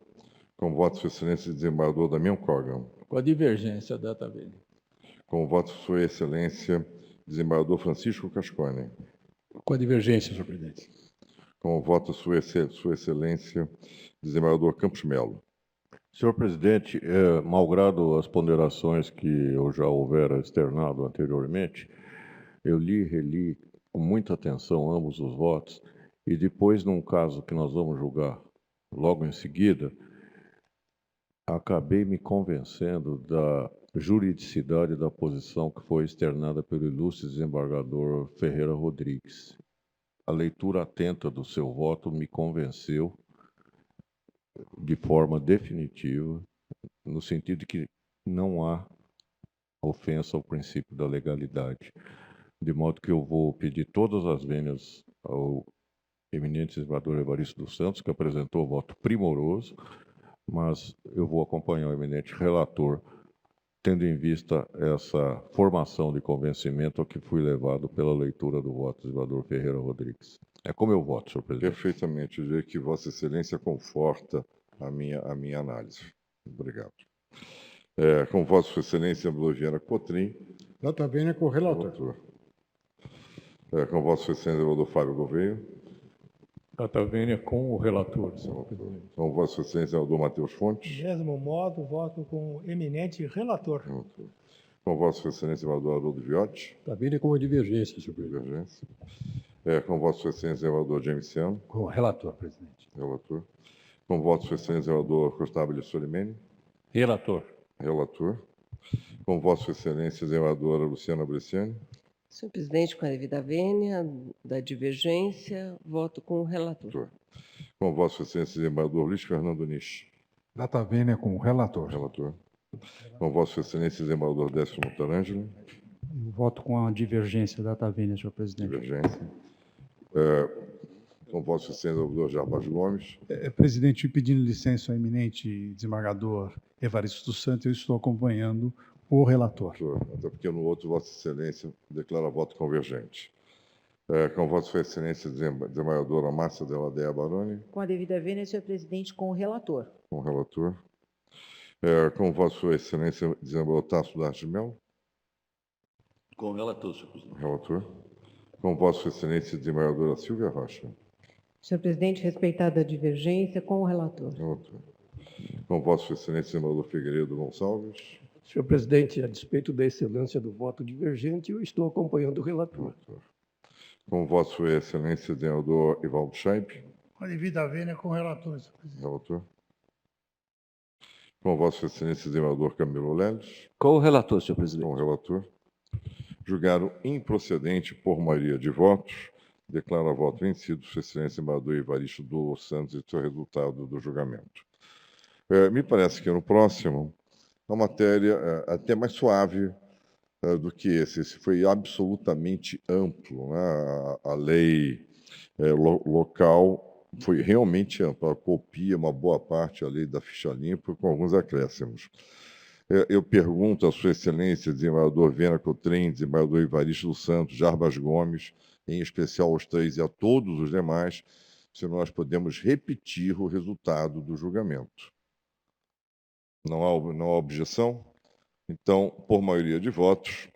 Com o voto, Sua Excelência, o desembargador Damião Corgan. Com a divergência, data vênia. Com o voto, Sua Excelência, desembargador Francisco Cascone. Com a divergência, senhor presidente. Com o voto, Sua Excelência, desembargador Campos Melo. Senhor presidente, malgrado as ponderações que eu já houvera externado anteriormente, eu li e reli com muita atenção ambos os votos e depois, num caso que nós vamos julgar logo em seguida, acabei me convencendo da juridicidade da posição que foi externada pelo ilustre desembargador Ferreira Rodrigues. A leitura atenta do seu voto me convenceu de forma definitiva, no sentido de que não há ofensa ao princípio da legalidade. De modo que eu vou pedir todas as vênias ao eminente desembargador Evaristo dos Santos, que apresentou o voto primoroso, mas eu vou acompanhar o eminente relator, tendo em vista essa formação de convencimento a que fui levado pela leitura do voto do desembargador Ferreira Rodrigues. É como eu voto, senhor presidente. Perfeitamente. Eu diria que Vossa Excelência conforta a minha análise. Obrigado. Com Vossa Excelência, Bloviana Cotrim. Data vênia com o relator. Com Vossa Excelência, desembargador Fábio Gouveia. Data vênia com o relator, senhor presidente. Com Vossa Excelência, desembargador Matheus Fontes. Mesmo modo, voto com o eminente relator. Com Vossa Excelência, desembargador Haroldo Viotti. Data vênia com a divergência, senhor presidente. Divergência. Com Vossa Excelência, desembargador James Ciano. Com o relator, presidente. Relator. Com Vossa Excelência, desembargador Costábile Solimene. Relator. Relator. Com Vossa Excelência, desembargadora Luciana Bresciani. Senhor presidente, com a devida vênia da divergência, voto com o relator. Com Vossa Excelência, desembargador Luiz Fernando Nisch. Data vênia com o relator. Relator. Com Vossa Excelência, desembargador Décio Montarângelo. Voto com a divergência da data vênia, senhor presidente. Divergência. Com Vossa Excelência, desembargador Jarbas Gomes. Presidente, pedindo licença ao eminente desembargador Evaristo dos Santos, eu estou acompanhando o relator. Até porque no outro, Vossa Excelência declara voto convergente. Com Vossa Excelência, desembargadora Márcia Della Dea Baroni. Com a devida vênia, senhor presidente, com o relator. Com o relator. Com Vossa Excelência, desembargador Tasso Duarte de Mello. Com o relator, senhor presidente. Relator. Com Vossa Excelência, desembargadora Silvia Rocha. Senhor presidente, respeitada a divergência, com o relator. Relator. Com Vossa Excelência, desembargador Figueiredo Gonçalves. Senhor presidente, a despeito da excelência do voto divergente, eu estou acompanhando o relator. Com Vossa Excelência, desembargador Evaldo Scheib. Com a devida vênia, com o relator, senhor presidente. Relator. Com Vossa Excelência, desembargador Camilo Leles. Com o relator, senhor presidente. Com o relator. Julgado improcedente por maioria de votos, declara voto vencido Sua Excelência, desembargador Evaristo dos Santos, e seu resultado do julgamento. Me parece que no próximo, uma matéria até mais suave do que esse. Esse foi absolutamente amplo, né? A lei local foi realmente ampla, ela copia uma boa parte a lei da ficha limpa, com alguns acréscimos. Eu pergunto à Sua Excelência, desembargador Viana Cotrim, desembargador Evaristo dos Santos, Jarbas Gomes, em especial aos três e a todos os demais, se nós podemos repetir o resultado do julgamento. Não há objeção? Então, por maioria de votos,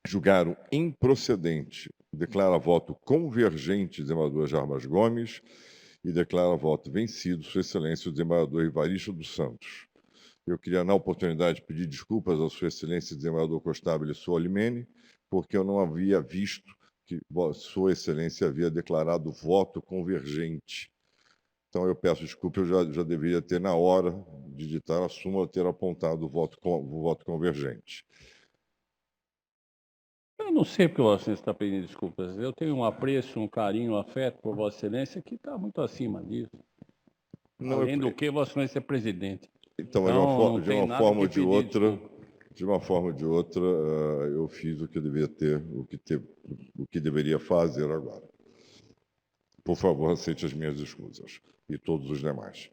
julgaram improcedente, declara voto convergente o desembargador Jarbas Gomes e declara voto vencido Sua Excelência o desembargador Evaristo dos Santos. Eu queria, na oportunidade, pedir desculpas à Sua Excelência, desembargador Costábil Solimene, porque eu não havia visto que Sua Excelência havia declarado voto convergente. Então, eu peço desculpa, eu já deveria ter, na hora de digitar a súmula, ter apontado o voto convergente. Eu não sei porque você está pedindo desculpas. Eu tenho um apreço, um carinho, um afeto por Vossa Excelência que está muito acima disso. Além do que, Vossa Excelência é presidente. Então, de uma forma ou de outra, eu fiz o que eu deveria ter, o que deveria fazer agora. Por favor, aceite as minhas escusas e todos os demais.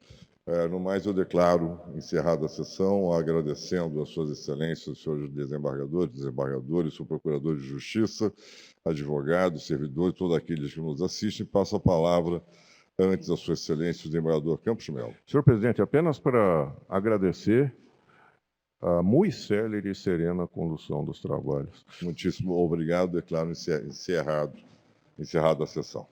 No mais, eu declaro encerrada a sessão, agradecendo a Suas Excelências, os senhores desembargadores, o Procurador de Justiça, advogados, servidores, todos aqueles que nos assistem. Passo a palavra, antes, a Sua Excelência, o desembargador Campos Melo. Senhor presidente, apenas para agradecer a muito célere e serena condução dos trabalhos. Muitíssimo obrigado. Declaro encerrada a sessão.